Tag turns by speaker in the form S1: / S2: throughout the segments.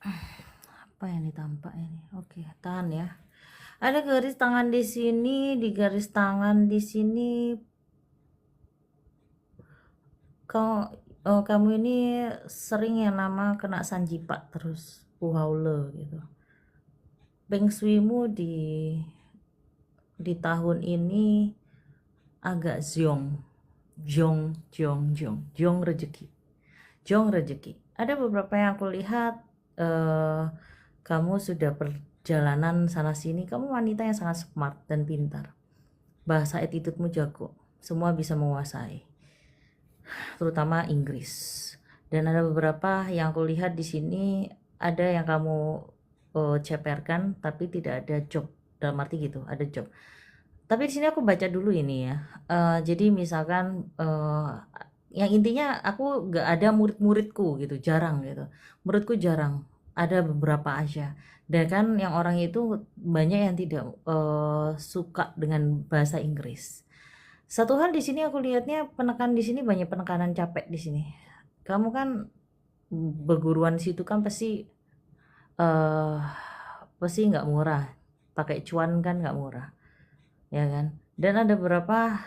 S1: Apa yang ditampak ini? Oke, tahan ya. Ada garis tangan di sini, di garis tangan di sini kamu ini sering yang nama kena sanjipa terus, puhaule gitu. Feng shui-mu di tahun ini agak zong, jong rezeki. Jong rezeki. Ada beberapa yang aku lihat kamu sudah perjalanan sana sini. Kamu wanita yang sangat smart dan pintar. Bahasa attitude-mu jago. Semua bisa menguasai. Terutama Inggris. Dan ada beberapa yang aku lihat di sini ada yang kamu ceperkan tapi tidak ada job. Dalam arti gitu, ada job. Tapi di sini aku baca dulu ini ya. Jadi misalkan yang intinya aku gak ada murid-muridku gitu, jarang gitu. Muridku jarang, ada beberapa aja. Dan kan yang orang itu banyak yang tidak suka dengan bahasa Inggris. Satu hal di sini aku lihatnya penekanan di sini banyak penekanan capek di sini. Kamu kan berguruan situ kan pasti nggak murah. Pakai cuan kan nggak murah, ya kan? Dan ada beberapa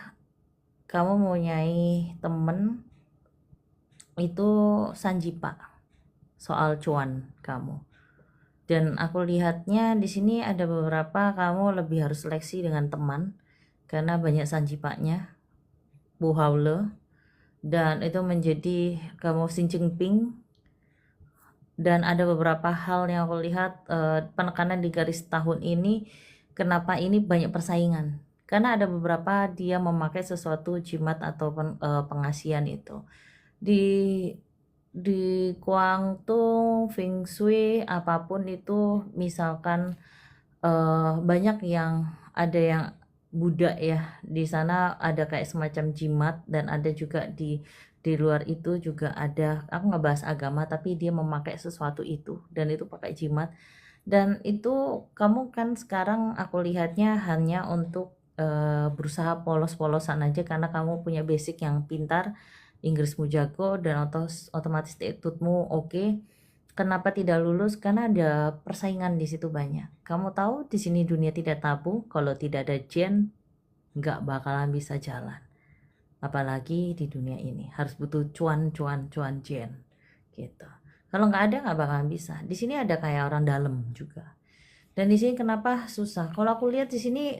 S1: kamu mempunyai temen itu sanjipa soal cuan kamu. Dan aku lihatnya di sini ada beberapa kamu lebih harus seleksi dengan teman karena banyak sanjipanya, Bu Haule, dan itu menjadi kamu sincing ping. Dan ada beberapa hal yang aku lihat penekanan di garis tahun ini, kenapa ini banyak persaingan, karena ada beberapa dia memakai sesuatu jimat atau pengasihan itu di Kuangtung Feng Shui apapun itu. Misalkan banyak yang ada yang Buddha ya, di sana ada kayak semacam jimat, dan ada juga di luar itu juga ada. Aku nggak bahas agama tapi dia memakai sesuatu itu dan itu pakai jimat. Dan itu kamu kan sekarang aku lihatnya hanya untuk berusaha polos-polosan aja karena kamu punya basic yang pintar, Inggrismu jago, dan otomatis attitude-mu oke. Kenapa tidak lulus? Karena ada persaingan di situ banyak. Kamu tahu di sini dunia tidak tabu, kalau tidak ada Jen nggak bakalan bisa jalan. Apalagi di dunia ini harus butuh cuan Jen gitu. Kalau nggak ada nggak bakalan bisa. Di sini ada kayak orang dalam juga. Dan di sini kenapa susah? Kalau aku lihat di sini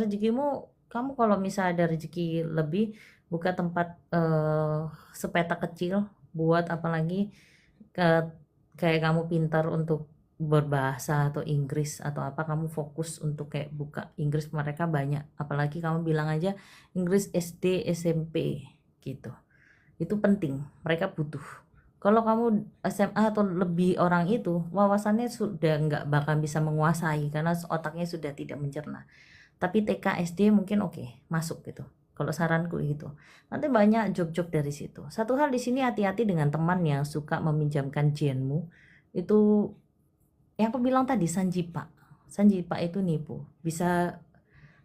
S1: rezekimu, kamu kalau misalnya ada rezeki lebih, buka tempat sepetak kecil buat, apalagi ke kayak kamu pintar untuk berbahasa atau Inggris atau apa, kamu fokus untuk kayak buka Inggris, mereka banyak, apalagi kamu bilang aja Inggris SD SMP gitu. Itu penting, mereka butuh. Kalau kamu SMA atau lebih, orang itu wawasannya sudah nggak bakal bisa menguasai karena otaknya sudah tidak mencerna. Tapi TK SD mungkin oke, masuk gitu. Kalau saranku gitu. Nanti banyak job-job dari situ. Satu hal di sini, hati-hati dengan teman yang suka meminjamkan jenmu. Itu yang aku bilang tadi, sanjipa. Sanjipa itu nipu. Bisa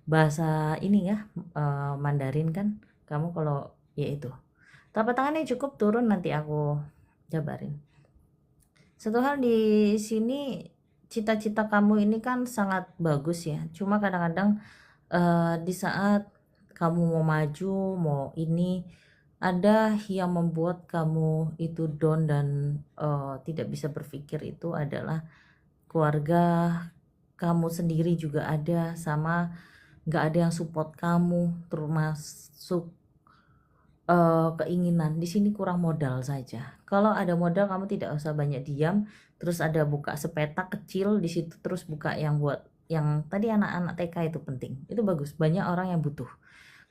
S1: bahasa ini ya, Mandarin kan. Kamu kalau ya itu. Telapak tangannya cukup turun, nanti aku jabarin. Satu hal di sini, cita-cita kamu ini kan sangat bagus ya. Cuma kadang-kadang di saat kamu mau maju, mau ini, ada yang membuat kamu itu down dan tidak bisa berpikir. Itu adalah keluarga kamu sendiri juga ada, sama nggak ada yang support kamu, termasuk keinginan. Di sini kurang modal saja. Kalau ada modal kamu tidak usah banyak diam, terus ada buka sepetak kecil di situ, terus buka yang buat yang tadi anak-anak TK, itu penting. Itu bagus, banyak orang yang butuh.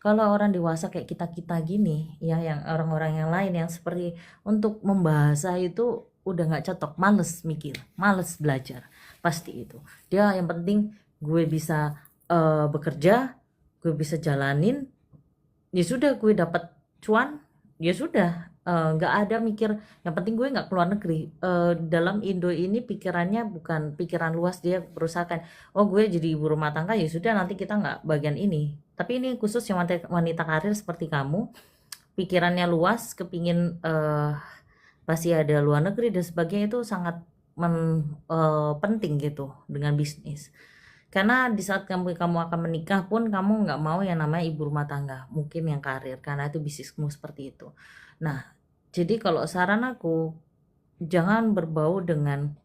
S1: Kalau orang dewasa kayak kita-kita gini ya, yang orang-orang yang lain yang seperti untuk membahasa itu udah nggak cocok, males mikir, males belajar, pasti itu. Dia yang penting gue bisa bekerja, gue bisa jalanin, ya sudah, gue dapat cuan, ya sudah. Nggak ada mikir yang penting gue nggak keluar negeri. Dalam Indo ini pikirannya bukan pikiran luas, dia berusaha kan, oh gue jadi ibu rumah tangga, ya sudah nanti kita nggak bagian ini. Tapi ini khusus yang wanita karir seperti kamu, pikirannya luas, kepingin pasti ada luar negeri dan sebagainya, itu sangat penting gitu dengan bisnis. Karena di saat kamu akan menikah pun kamu nggak mau yang namanya ibu rumah tangga, mungkin yang karir, karena itu bisnismu seperti itu. Nah, jadi kalau saran aku, jangan berbau dengan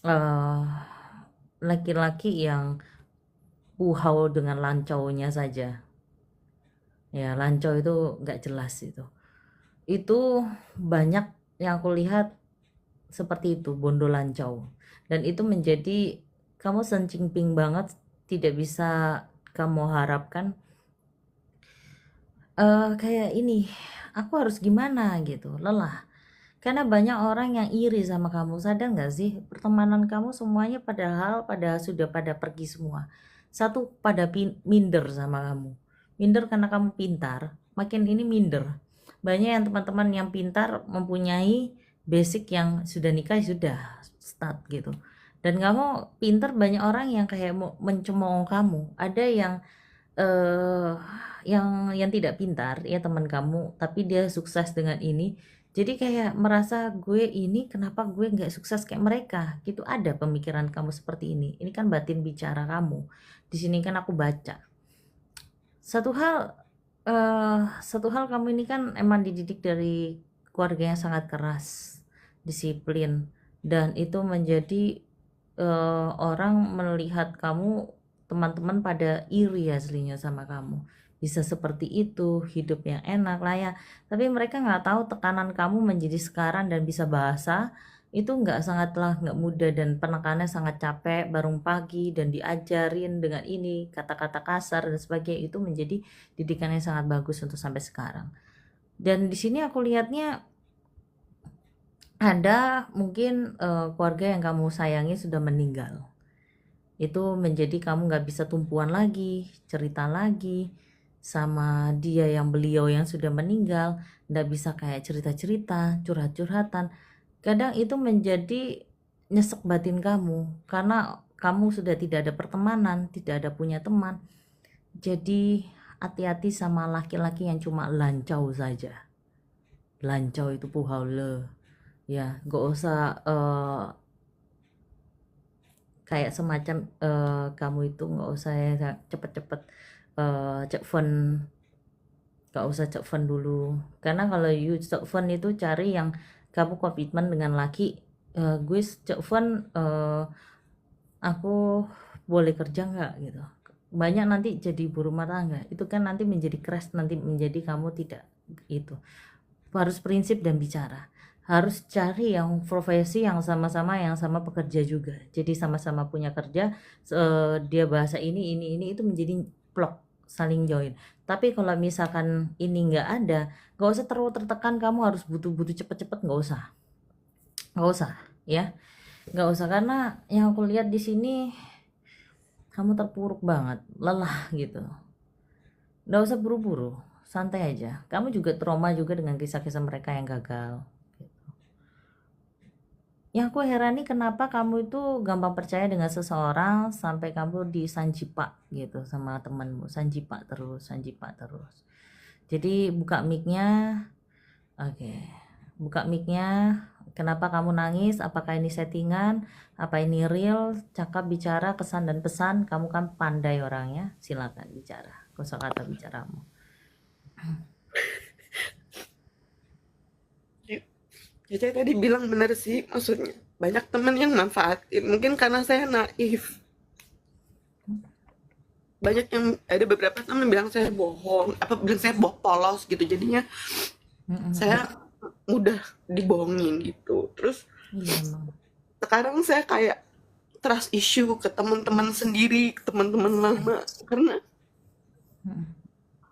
S1: eh, laki-laki yang puhau dengan lancaunya saja. Ya, lancau itu nggak jelas itu. Itu banyak yang aku lihat seperti itu, bondo lancau. Dan itu menjadi kamu sencingping banget, tidak bisa kamu harapkan kayak ini, aku harus gimana gitu, lelah. Karena banyak orang yang iri sama kamu, sadar nggak sih? Pertemanan kamu semuanya pada sudah pada pergi semua. Satu pada minder sama kamu. Minder karena kamu pintar, makin ini minder. Banyak yang teman-teman yang pintar mempunyai basic yang sudah nikah sudah start gitu. Dan kamu pintar, banyak orang yang kayak mau mencemooh kamu. Ada yang eh yang tidak pintar ya teman kamu, tapi dia sukses dengan ini. Jadi kayak merasa gue ini kenapa gue nggak sukses kayak mereka gitu. Ada pemikiran kamu seperti ini kan batin bicara kamu di sini kan aku baca. Satu hal kamu ini kan emang dididik dari keluarga yang sangat keras, disiplin, dan itu menjadi orang melihat kamu, teman-teman pada iri aslinya sama kamu. Bisa seperti itu, hidup yang enak lah ya. Tapi mereka nggak tahu tekanan kamu menjadi sekarang dan bisa bahasa itu nggak mudah, dan penekanannya sangat capek, bangun pagi dan diajarin dengan ini kata-kata kasar dan sebagainya, itu menjadi didikan yang sangat bagus untuk sampai sekarang. Dan di sini aku lihatnya ada mungkin keluarga yang kamu sayangi sudah meninggal. Itu menjadi kamu nggak bisa tumpuan lagi, cerita lagi sama dia yang beliau yang sudah meninggal, nggak bisa kayak cerita-cerita, curhat-curhatan. Kadang itu menjadi nyesek batin kamu, karena kamu sudah tidak ada pertemanan, tidak ada punya teman. Jadi hati-hati sama laki-laki yang cuma lancau saja. Lancau itu puhaule. Ya, gak usah kayak semacam kamu itu nggak usah ya cepet-cepet cek fun, nggak usah cek fun dulu. Karena kalau you cek fun itu cari yang kamu komitmen dengan laki, gue cek fun, aku boleh kerja nggak gitu. Banyak nanti jadi ibu rumah tangga itu kan nanti menjadi crash, nanti menjadi kamu tidak itu. Harus prinsip dan bicara, harus cari yang profesi yang sama pekerja juga, jadi sama-sama punya kerja. Dia bahasa ini itu menjadi plok, saling join. Tapi kalau misalkan ini nggak ada, nggak usah terlalu tertekan kamu harus butuh cepet-cepet, nggak usah ya, nggak usah. Karena yang aku lihat di sini kamu terpuruk banget, lelah gitu. Nggak usah buru-buru, santai aja. Kamu juga trauma juga dengan kisah-kisah mereka yang gagal. Yang aku herani kenapa kamu itu gampang percaya dengan seseorang sampai kamu disanjipak gitu sama temanmu, sanjipak terus. Jadi buka mic-nya, oke. Buka mic-nya. Kenapa kamu nangis? Apakah ini settingan? Apa ini real? Cakap, bicara, kesan dan pesan. Kamu kan pandai orangnya. Silakan bicara. Kosakata bicaramu.
S2: Caca tadi bilang bener sih, maksudnya banyak temen yang manfaatin, mungkin karena saya naif. Banyak yang ada beberapa temen bilang saya bohong, bilang saya polos gitu, jadinya saya mudah dibohongin gitu. Terus sekarang saya kayak trust issue ke teman-teman sendiri, ke teman-teman lama, karena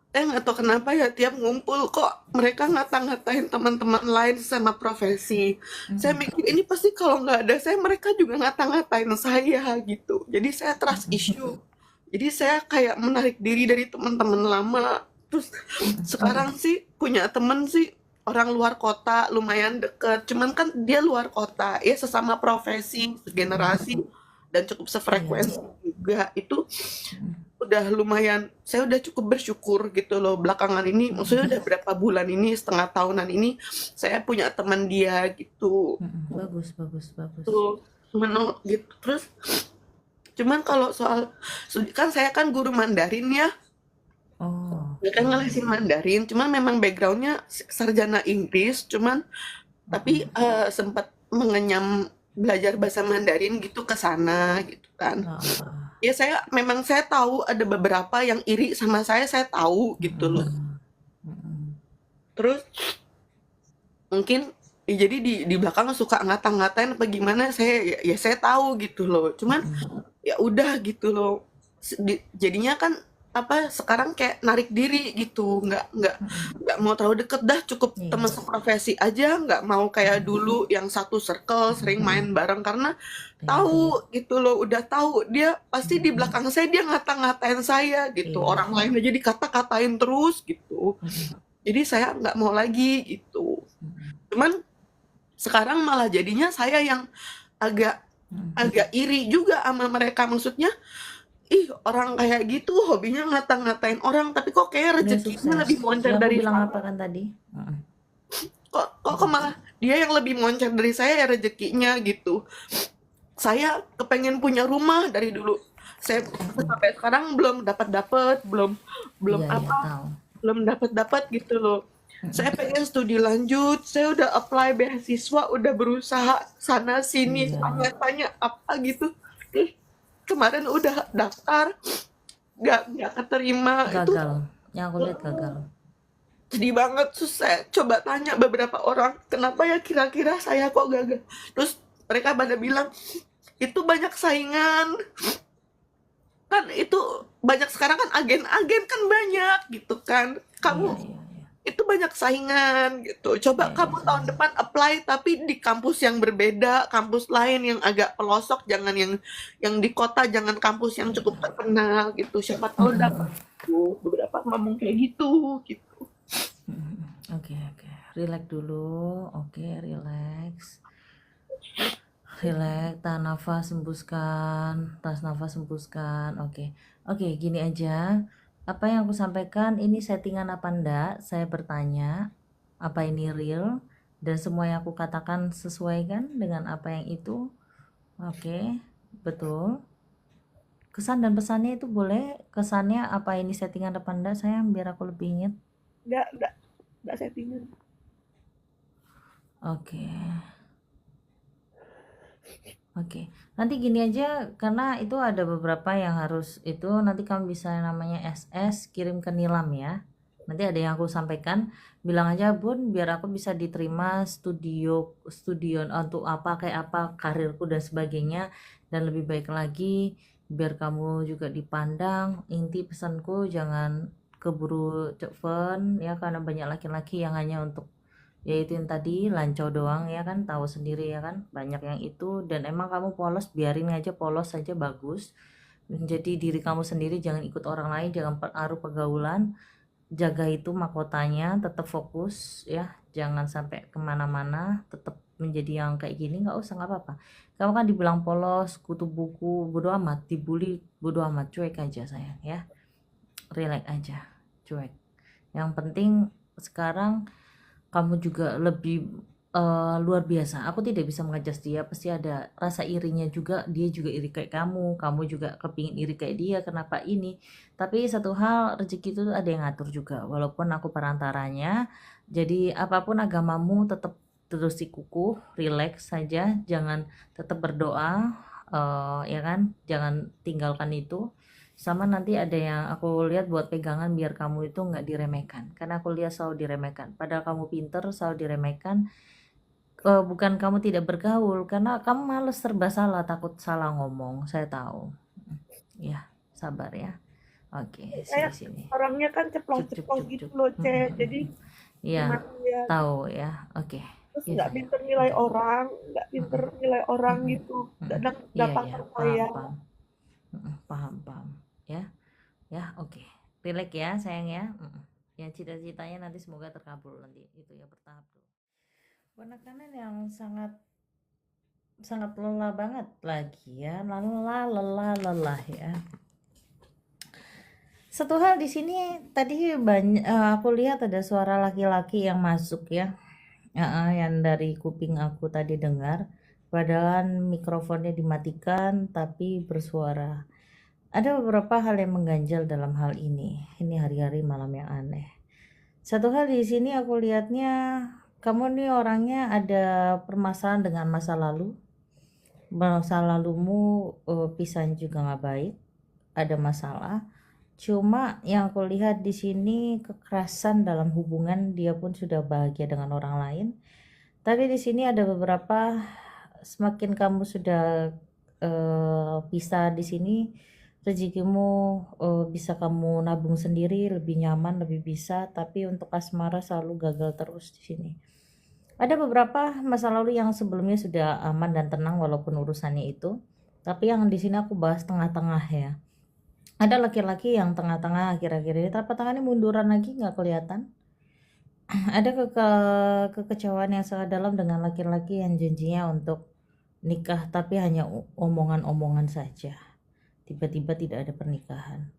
S2: saya nggak tahu kenapa ya tiap ngumpul kok mereka ngata-ngatain teman-teman lain sama profesi. Saya mikir ini pasti kalau nggak ada saya mereka juga ngata-ngatain saya gitu. Jadi saya trust issue. Jadi saya kayak menarik diri dari teman-teman lama. Terus sekarang sih punya temen sih orang luar kota, lumayan deket. Cuman kan dia luar kota, ya sesama profesi, segenerasi, dan cukup sefrekuensi juga. Itu udah lumayan, saya udah cukup bersyukur gitu loh belakangan ini, maksudnya udah berapa bulan ini, setengah tahunan ini, saya punya teman dia gitu.
S1: Bagus, bagus, bagus.
S2: Tuh, gitu. Terus, cuman kalau soal, kan saya kan guru Mandarin ya,
S1: Oh,
S2: ya kan ngelesin Mandarin, cuman memang backgroundnya sarjana Inggris, cuman tapi sempat mengenyam belajar bahasa Mandarin gitu ke sana gitu kan. Ya memang saya tahu ada beberapa yang iri sama saya tahu gitu loh. Terus mungkin ya jadi di belakang suka ngata-ngatain apa gimana, ya saya tahu gitu loh. Cuman ya udah gitu loh. Jadinya kan apa sekarang kayak narik diri gitu, nggak mau terlalu deket dah, cukup
S1: Iya.
S2: teman seprofesi aja, nggak mau kayak dulu yang satu circle sering main bareng karena tahu gitu loh, udah tahu dia pasti di belakang saya dia ngata-ngatain saya gitu,
S1: Iya.
S2: orang lain aja dikata-katain terus gitu. Jadi saya nggak mau lagi gitu. Cuman sekarang malah jadinya saya yang agak iri juga sama mereka, maksudnya ih orang kayak gitu hobinya ngata-ngatain orang tapi kok kayak
S1: Udah
S2: rezekinya
S1: sukses.
S2: lebih moncer
S1: Ya, aku
S2: dari
S1: bilang
S2: saya.
S1: apa kan tadi?
S2: Kok malah dia yang lebih moncer dari saya ya rezekinya gitu. Saya kepengen punya rumah dari dulu. Saya sampai sekarang belum dapat belum belum
S1: Iya,
S2: apa
S1: tahu.
S2: belum dapat gitu loh. Saya pengen studi lanjut, saya udah apply beasiswa, udah berusaha sana sini,
S1: Iya.
S2: tanya apa gitu. Kemarin udah daftar, nggak keterima. Itu
S1: Gagal. Yang aku lihat gagal.
S2: sedih banget. Terus saya coba tanya beberapa orang, kenapa ya kira-kira saya kok gagal. Terus mereka pada bilang, itu banyak saingan. Kan itu banyak sekarang kan agen-agen kan banyak gitu kan. Kamu
S1: Iya.
S2: itu banyak saingan gitu. Coba
S1: Iya,
S2: kamu tahun depan apply tapi di kampus yang berbeda, kampus lain yang agak pelosok, jangan yang di kota, jangan kampus yang cukup terkenal gitu. Siapa tahu dapat tuh. Beberapa ngomong kayak gitu gitu.
S1: Oke. Relax dulu. Oke, relax. Relax, tahan nafas, hembuskan. Tas nafas, hembuskan. Oke, gini aja. Apa yang aku sampaikan ini settingan apa enggak? Saya bertanya, apa ini real? Dan semua yang aku katakan sesuai kan dengan apa yang itu? Oke, betul. Kesan dan pesannya itu boleh? Kesannya apa ini settingan apa enggak, sayang? Biar aku lebih ingat.
S2: Nggak settingan.
S1: Oke, nanti gini aja, karena itu ada beberapa yang harus itu nanti kamu bisa namanya SS kirim ke Nilam ya. Nanti ada yang aku sampaikan, bilang aja Bun, biar aku bisa diterima studio untuk apa kayak apa karirku dan sebagainya, dan lebih baik lagi biar kamu juga dipandang. Inti pesanku jangan keburu cepen ya, karena banyak laki-laki yang hanya untuk yaitu yang tadi lancau doang ya kan, tahu sendiri ya kan, banyak yang itu. Dan emang kamu polos, biarin aja polos saja, bagus. Menjadi diri kamu sendiri, jangan ikut orang lain, jangan pengaruh pergaulan, jaga itu mahkotanya, tetap fokus ya, jangan sampai kemana-mana, tetap menjadi yang kayak gini. Nggak usah, nggak apa-apa, kamu kan dibilang polos, kutu buku, bodo amat, dibully bodo amat, cuek aja sayang ya, relax aja, cuek. Yang penting sekarang kamu juga lebih luar biasa. Aku tidak bisa mengajas dia, pasti ada rasa irinya juga, dia juga iri kayak kamu juga kepingin iri kayak dia, kenapa ini. Tapi satu hal, rezeki itu ada yang ngatur juga, walaupun aku perantaranya. Jadi apapun agamamu, tetap terus dikukuh, relax saja, jangan, tetap berdoa, ya kan, jangan tinggalkan itu. Sama nanti ada yang aku lihat buat pegangan biar kamu itu nggak diremehkan, karena aku lihat selalu diremehkan, padahal kamu pinter selalu diremehkan. Bukan kamu tidak bergaul, karena kamu males, serba salah, takut salah ngomong, saya tahu ya. Sabar ya. Oke,
S2: Saya
S1: sini
S2: orangnya kan
S1: cuk cuk
S2: ceplos-ceplos
S1: cuk
S2: gitu
S1: cuk.
S2: loh, Cek. Jadi
S1: Iya,
S2: gimana ya?
S1: tahu ya. Oke.
S2: Terus
S1: Ya
S2: nggak
S1: sayang,
S2: pinter nilai
S1: oke.
S2: orang, nggak pinter nilai orang gitu. Kadang
S1: Iya
S2: gampang
S1: ya, paham
S2: percaya.
S1: paham. Paham paham ya. Ya, oke. Relax ya sayang ya. Ya, cita-citanya nanti semoga terkabul nanti, itu ya, bertahap tuh. Penekanan yang sangat sangat lelah banget lagi ya, lelah ya. Satu hal di sini tadi banyak aku lihat ada suara laki-laki yang masuk ya. Yang dari kuping aku tadi dengar. Padahal mikrofonnya dimatikan tapi bersuara. Ada beberapa hal yang mengganjal dalam hal ini. Ini hari-hari malam yang aneh. Satu hal di sini aku lihatnya kamu nih orangnya ada permasalahan dengan masa lalu. Masa lalumu pisahan juga nggak baik. Ada masalah. Cuma yang aku lihat di sini kekerasan dalam hubungan, dia pun sudah bahagia dengan orang lain. Tapi di sini ada beberapa semakin kamu sudah pisah di sini, rezekimu bisa kamu nabung sendiri, lebih nyaman, lebih bisa. Tapi untuk asmara selalu gagal terus di sini. Ada beberapa masa lalu yang sebelumnya sudah aman dan tenang walaupun urusannya itu. Tapi yang di sini aku bahas tengah-tengah ya. Ada laki-laki yang tengah-tengah akhir-akhir ini telapak tangannya munduran lagi nggak kelihatan. Ada kekecewaan yang sangat dalam dengan laki-laki yang janjinya untuk nikah tapi hanya omongan-omongan saja. Tiba-tiba tidak ada pernikahan.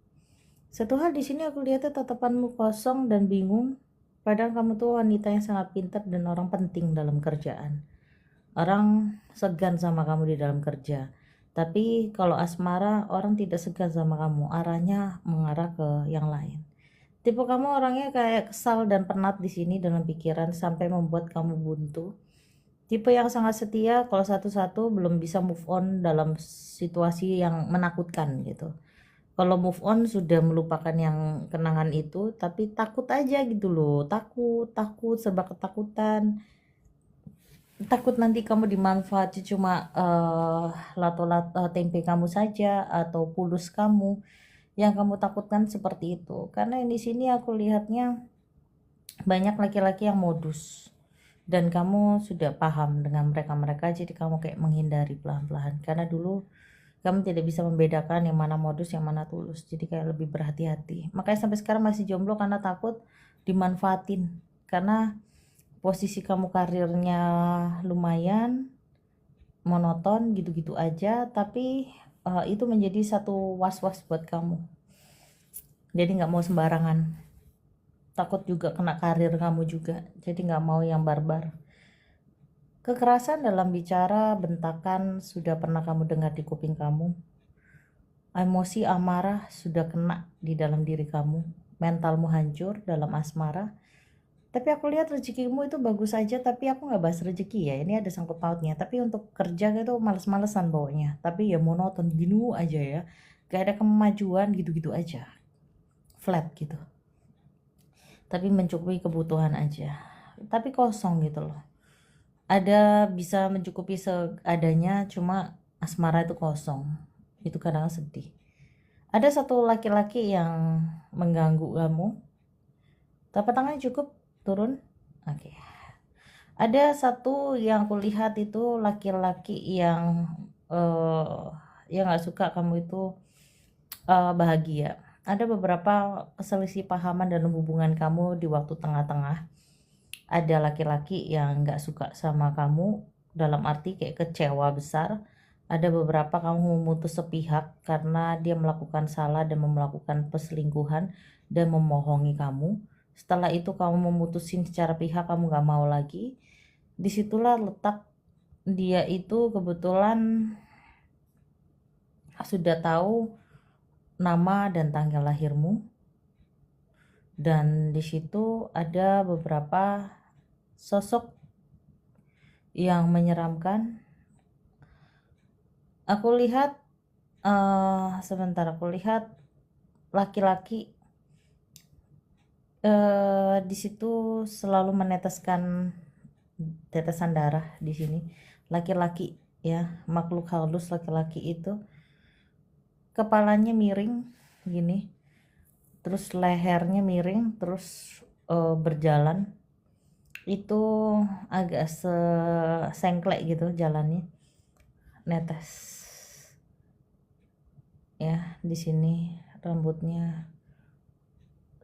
S1: Satu hal di sini aku lihatnya tatapanmu kosong dan bingung. Padahal kamu tuh wanita yang sangat pintar dan orang penting dalam kerjaan. Orang segan sama kamu di dalam kerja. Tapi kalau asmara orang tidak segan sama kamu, arahnya mengarah ke yang lain. Tipe kamu orangnya kayak kesal dan penat di sini dalam pikiran sampai membuat kamu buntu. Tipe yang sangat setia kalau satu-satu belum bisa move on dalam situasi yang menakutkan gitu. Kalau move on sudah melupakan yang kenangan itu, tapi takut aja gitu loh. Takut, serba ketakutan. Takut nanti kamu dimanfaatkan cuma lato-lato tempe kamu saja atau pulus kamu. Yang kamu takutkan seperti itu. Karena di sini aku lihatnya banyak laki-laki yang modus. Dan kamu sudah paham dengan mereka-mereka, jadi kamu kayak menghindari pelan-pelan. Karena dulu kamu tidak bisa membedakan yang mana modus, yang mana tulus. Jadi kayak lebih berhati-hati. Makanya sampai sekarang masih jomblo karena takut dimanfaatin. Karena posisi kamu karirnya lumayan, monoton gitu-gitu aja. Tapi itu menjadi satu was-was buat kamu. Jadi gak mau sembarangan. Takut juga kena karir kamu juga. Jadi gak mau yang barbar. Kekerasan dalam bicara, bentakan sudah pernah kamu dengar di kuping kamu. Emosi amarah sudah kena di dalam diri kamu. Mentalmu hancur dalam asmara. Tapi aku lihat rezekimu itu bagus aja. Tapi aku gak bahas rezeki ya. Ini ada sangkut pautnya. Tapi untuk kerja itu males-malesan bawanya. Tapi ya monoton gini aja ya. Gak ada kemajuan gitu-gitu aja. Flat gitu. Tapi mencukupi kebutuhan aja. Tapi kosong gitu loh. Ada bisa mencukupi seadanya, cuma asmara itu kosong. Itu kadang sedih. Ada satu laki-laki yang mengganggu kamu. Telapak tangannya cukup turun. Oke. Ada satu yang aku lihat itu laki-laki yang nggak suka kamu itu bahagia. Ada beberapa keselisih pahaman dalam hubungan kamu di waktu tengah-tengah. Ada laki-laki yang gak suka sama kamu dalam arti kayak kecewa besar. Ada beberapa kamu memutus sepihak karena dia melakukan salah dan melakukan perselingkuhan dan memohongi kamu. Setelah itu kamu memutusin secara pihak, kamu gak mau lagi. Disitulah letak dia itu kebetulan sudah tahu nama dan tanggal lahirmu. Dan di situ ada beberapa sosok yang menyeramkan. Aku lihat sebentar, aku lihat laki-laki di situ selalu meneteskan tetesan darah di sini. Laki-laki ya, makhluk halus laki-laki itu kepalanya miring gini, terus lehernya miring, terus berjalan itu agak sengklek gitu jalannya, netes ya. Di sini rambutnya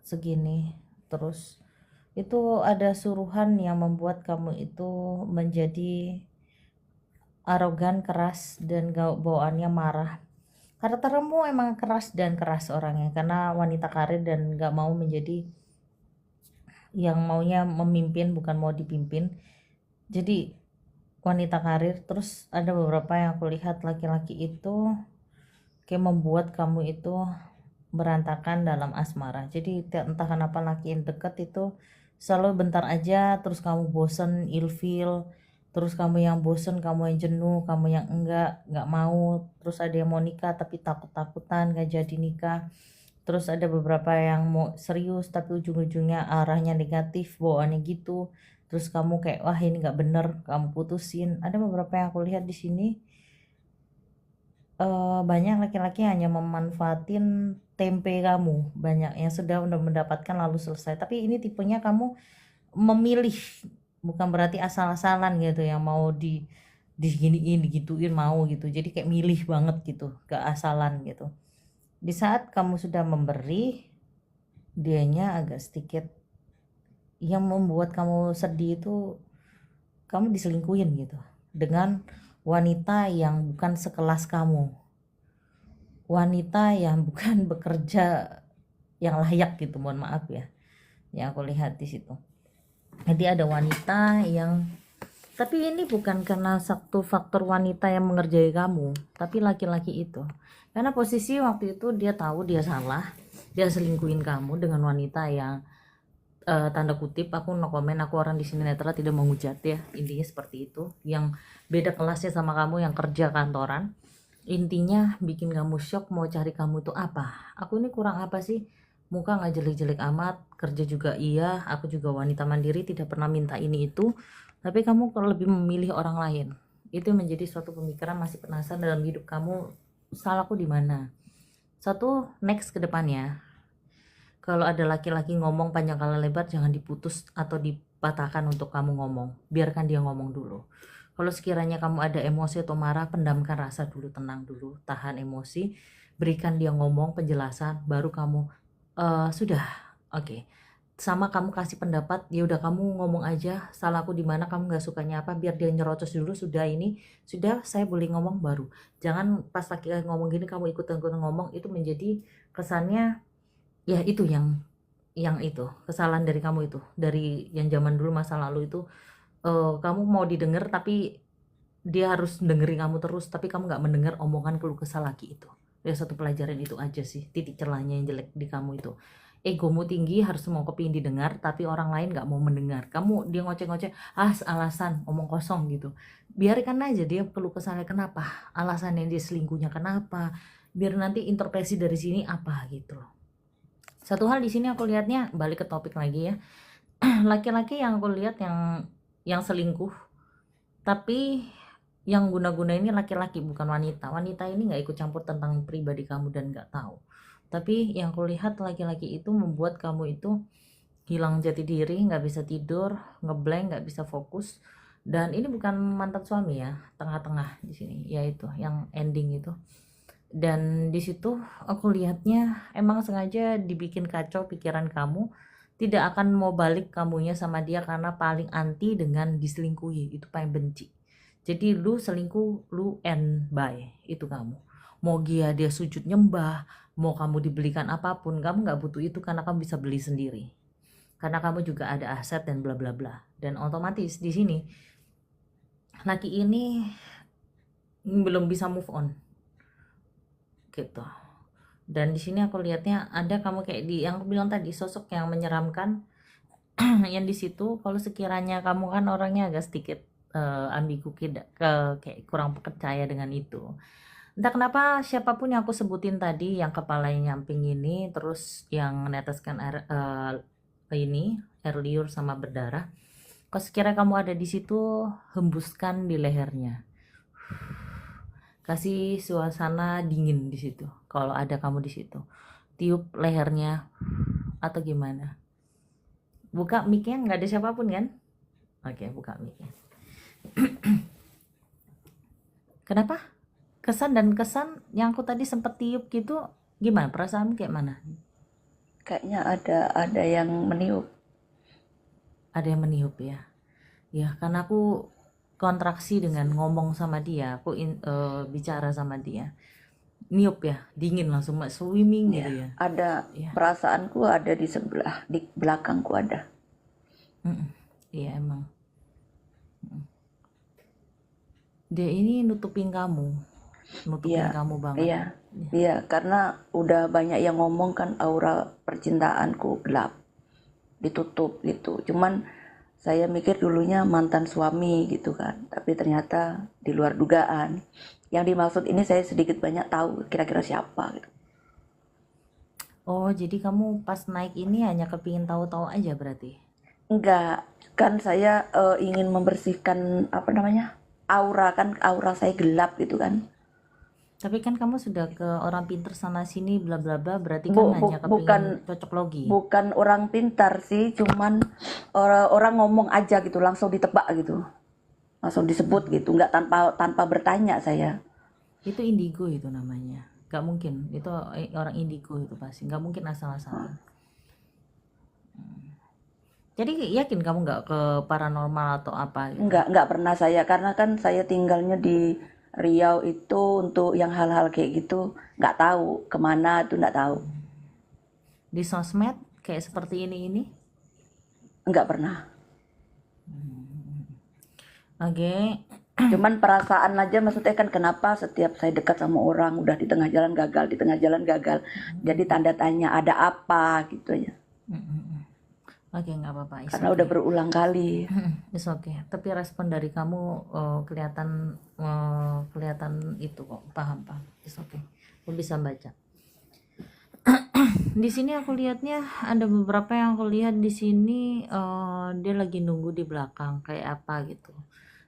S1: segini, terus itu ada suruhan yang membuat kamu itu menjadi arogan, keras, dan bawaannya marah. Karaktermu emang keras dan keras orangnya karena wanita karir dan gak mau menjadi yang maunya memimpin bukan mau dipimpin. Jadi wanita karir. Terus ada beberapa yang aku lihat laki-laki itu kayak membuat kamu itu berantakan dalam asmara. Jadi entah kenapa laki yang deket itu selalu bentar aja terus kamu bosen, ilfeel, terus kamu yang bosen, kamu yang jenuh, kamu yang enggak mau, terus ada yang mau nikah tapi takut-takutan gak jadi nikah. Terus ada beberapa yang mau serius tapi ujung-ujungnya arahnya negatif, bawaannya gitu. Terus kamu kayak wah ini nggak bener, kamu putusin. Ada beberapa yang aku lihat di sini banyak laki-laki hanya memanfaatin tempe kamu, banyak yang sudah udah mendapatkan lalu selesai. Tapi ini tipenya kamu memilih, bukan berarti asal-asalan gitu yang mau diginiin digituin mau gitu. Jadi kayak milih banget gitu, gak asalan gitu. Di saat kamu sudah memberi, dianya agak sedikit yang membuat kamu sedih itu kamu diselingkuhin gitu dengan wanita yang bukan sekelas kamu, wanita yang bukan bekerja yang layak gitu, mohon maaf ya, yang aku lihat di situ. Jadi ada wanita yang, tapi ini bukan karena satu faktor wanita yang mengerjai kamu, tapi laki-laki itu karena posisi waktu itu dia tahu dia salah, dia selingkuhin kamu dengan wanita yang tanda kutip, aku no komen, aku orang di sini netral tidak menghujat ya, intinya seperti itu, yang beda kelasnya sama kamu yang kerja kantoran. Intinya bikin kamu shock, mau cari kamu tuh apa, aku ini kurang apa sih, muka nggak jelek-jelek amat, kerja juga iya, aku juga wanita mandiri, tidak pernah minta ini itu, tapi kamu lebih memilih orang lain. Itu menjadi suatu pemikiran, masih penasaran dalam hidup kamu, salahku di mana. Satu, next ke depannya, kalau ada laki-laki ngomong panjang kali lebar, jangan diputus atau dipatahkan untuk kamu ngomong. Biarkan dia ngomong dulu. Kalau sekiranya kamu ada emosi atau marah, pendamkan rasa dulu, tenang dulu, tahan emosi, berikan dia ngomong penjelasan, baru kamu sudah, oke. Sama kamu kasih pendapat, ya udah kamu ngomong aja, salahku di mana, kamu nggak sukanya apa, biar dia nyerocos dulu, sudah ini, sudah saya boleh ngomong baru. Jangan pas laki ngomong gini kamu ikut-ikutan ngomong, itu menjadi kesannya ya itu yang itu kesalahan dari kamu, itu dari yang zaman dulu masa lalu itu, kamu mau didengar tapi dia harus dengerin kamu terus, tapi kamu nggak mendengar omongan keluh kesah laki itu. Ya satu pelajaran itu aja sih, titik celahnya yang jelek di kamu itu. Egomu tinggi, harus semua kepingin didengar, tapi orang lain nggak mau mendengar. Kamu dia ngoceh-ngoceh, alasan omong kosong gitu. Biarkan aja dia keluh kesahnya, kenapa, alasannya dia selingkuhnya kenapa, biar nanti introspeksi dari sini apa gitu loh. Satu hal di sini aku lihatnya, balik ke topik lagi ya. Laki-laki yang aku lihat yang selingkuh, tapi yang guna-guna ini laki-laki bukan wanita. Wanita ini nggak ikut campur tentang pribadi kamu dan nggak tahu. Tapi yang aku lihat laki-laki itu membuat kamu itu hilang jati diri, nggak bisa tidur, ngeblank, nggak bisa fokus. Dan ini bukan mantan suami ya, tengah-tengah di sini, yaitu yang ending itu. Dan di situ aku lihatnya emang sengaja dibikin kacau pikiran kamu, tidak akan mau balik kamunya sama dia karena paling anti dengan diselingkuhi, itu paling benci. Jadi lu selingkuh, lu end by itu kamu. Mau dia sujud nyembah, mau kamu dibelikan apapun, kamu nggak butuh itu karena kamu bisa beli sendiri. Karena kamu juga ada aset dan bla bla bla. Dan otomatis di sini laki ini belum bisa move on gitu. Dan di sini aku lihatnya ada kamu kayak di yang aku bilang tadi, sosok yang menyeramkan. Yang di situ kalau sekiranya kamu kan orangnya agak sedikit ambigu, kayak kurang percaya dengan itu. Entah kenapa siapapun yang aku sebutin tadi, yang kepalanya nyamping ini, terus yang meneteskan ini air liur sama berdarah. Kalau sekiranya kamu ada di situ, hembuskan di lehernya. Kasih suasana dingin di situ. Kalau ada kamu di situ, tiup lehernya atau gimana. Buka mic-nya, nggak ada siapapun kan? Oke, buka mic-nya. Kenapa? Kesan yang aku tadi sempet tiup gitu, gimana? Perasaan kayak mana?
S3: Kayaknya ada yang meniup.
S1: Ada yang meniup ya? Ya, karena aku kontraksi dengan ngomong sama dia, aku bicara sama dia. niup ya, dingin langsung mak swimming gitu
S3: Ya,
S1: ya.
S3: ada
S1: Iya.
S3: perasaanku ada di sebelah, di belakangku ada.
S1: Mm-mm. Iya emang. Dia ini nutupin
S3: Iya,
S1: banget.
S3: iya,
S1: Iya.
S3: iya, karena udah banyak yang ngomong kan aura percintaanku gelap, ditutup gitu. Cuman saya mikir dulunya mantan suami gitu kan, tapi ternyata di luar dugaan. Yang dimaksud ini saya sedikit banyak tahu kira-kira siapa gitu.
S1: Oh, jadi kamu pas naik ini hanya kepingin tahu-tahu aja berarti.
S3: Enggak, kan saya ingin membersihkan apa namanya? Aura kan aura saya gelap gitu kan.
S1: Tapi kan kamu sudah ke orang pinter sana sini bla bla bla, berarti kan
S3: Bu,
S1: hanya
S3: bu- bukan
S1: kepingin cocok logi.
S3: bukan orang pintar sih, cuman orang ngomong aja gitu, langsung ditebak gitu, langsung disebut gitu, nggak tanpa tanpa bertanya saya.
S1: Itu indigo itu namanya. Gak mungkin, itu orang indigo itu pasti. Gak mungkin asal-asalan. Jadi yakin kamu nggak ke paranormal atau apa gitu?
S3: Nggak pernah saya, karena kan saya tinggalnya di Riau itu untuk yang hal-hal kayak gitu nggak tahu kemana tuh nggak tahu,
S1: Di sosmed kayak seperti ini?
S3: nggak pernah.
S1: Oke.
S3: Cuman perasaan aja, maksudnya kan kenapa setiap saya dekat sama orang udah di tengah jalan gagal, di tengah jalan gagal. Jadi tanda tanya ada apa gitu aja.
S1: Oke, nggak apa-apa. It's
S3: Karena udah
S1: okay.
S3: berulang kali.
S1: It's okay. Tapi respon dari kamu kelihatan itu kok, paham. It's okay. Aku bisa baca. Di sini aku lihatnya ada beberapa yang aku lihat di sini dia lagi nunggu di belakang kayak apa gitu.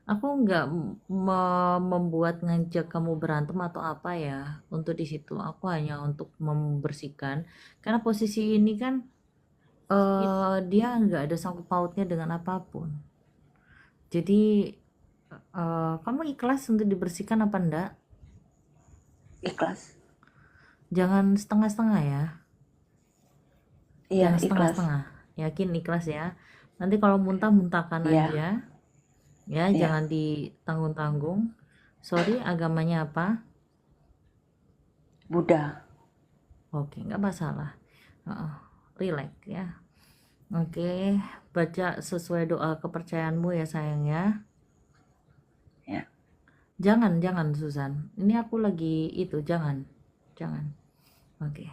S1: Aku nggak membuat ngajak kamu berantem atau apa ya untuk di situ. Aku hanya untuk membersihkan karena posisi ini kan dia nggak ada sangkut pautnya dengan apapun. Jadi kamu ikhlas untuk dibersihkan apa enggak?
S3: Ikhlas.
S1: Jangan setengah-setengah ya.
S3: Iya,
S1: Jangan
S3: ikhlas.
S1: setengah-setengah. Yakin ikhlas ya. Nanti kalau muntah-muntahkan
S3: Iya.
S1: aja. Ya,
S3: Iya.
S1: jangan ditanggung-tanggung. Sorry, agamanya apa?
S3: Buddha.
S1: Oke, nggak masalah. Relax ya. Oke, baca sesuai doa kepercayaanmu ya sayang ya.
S3: Ya.
S1: Jangan Susan. Ini aku lagi itu, jangan. Oke.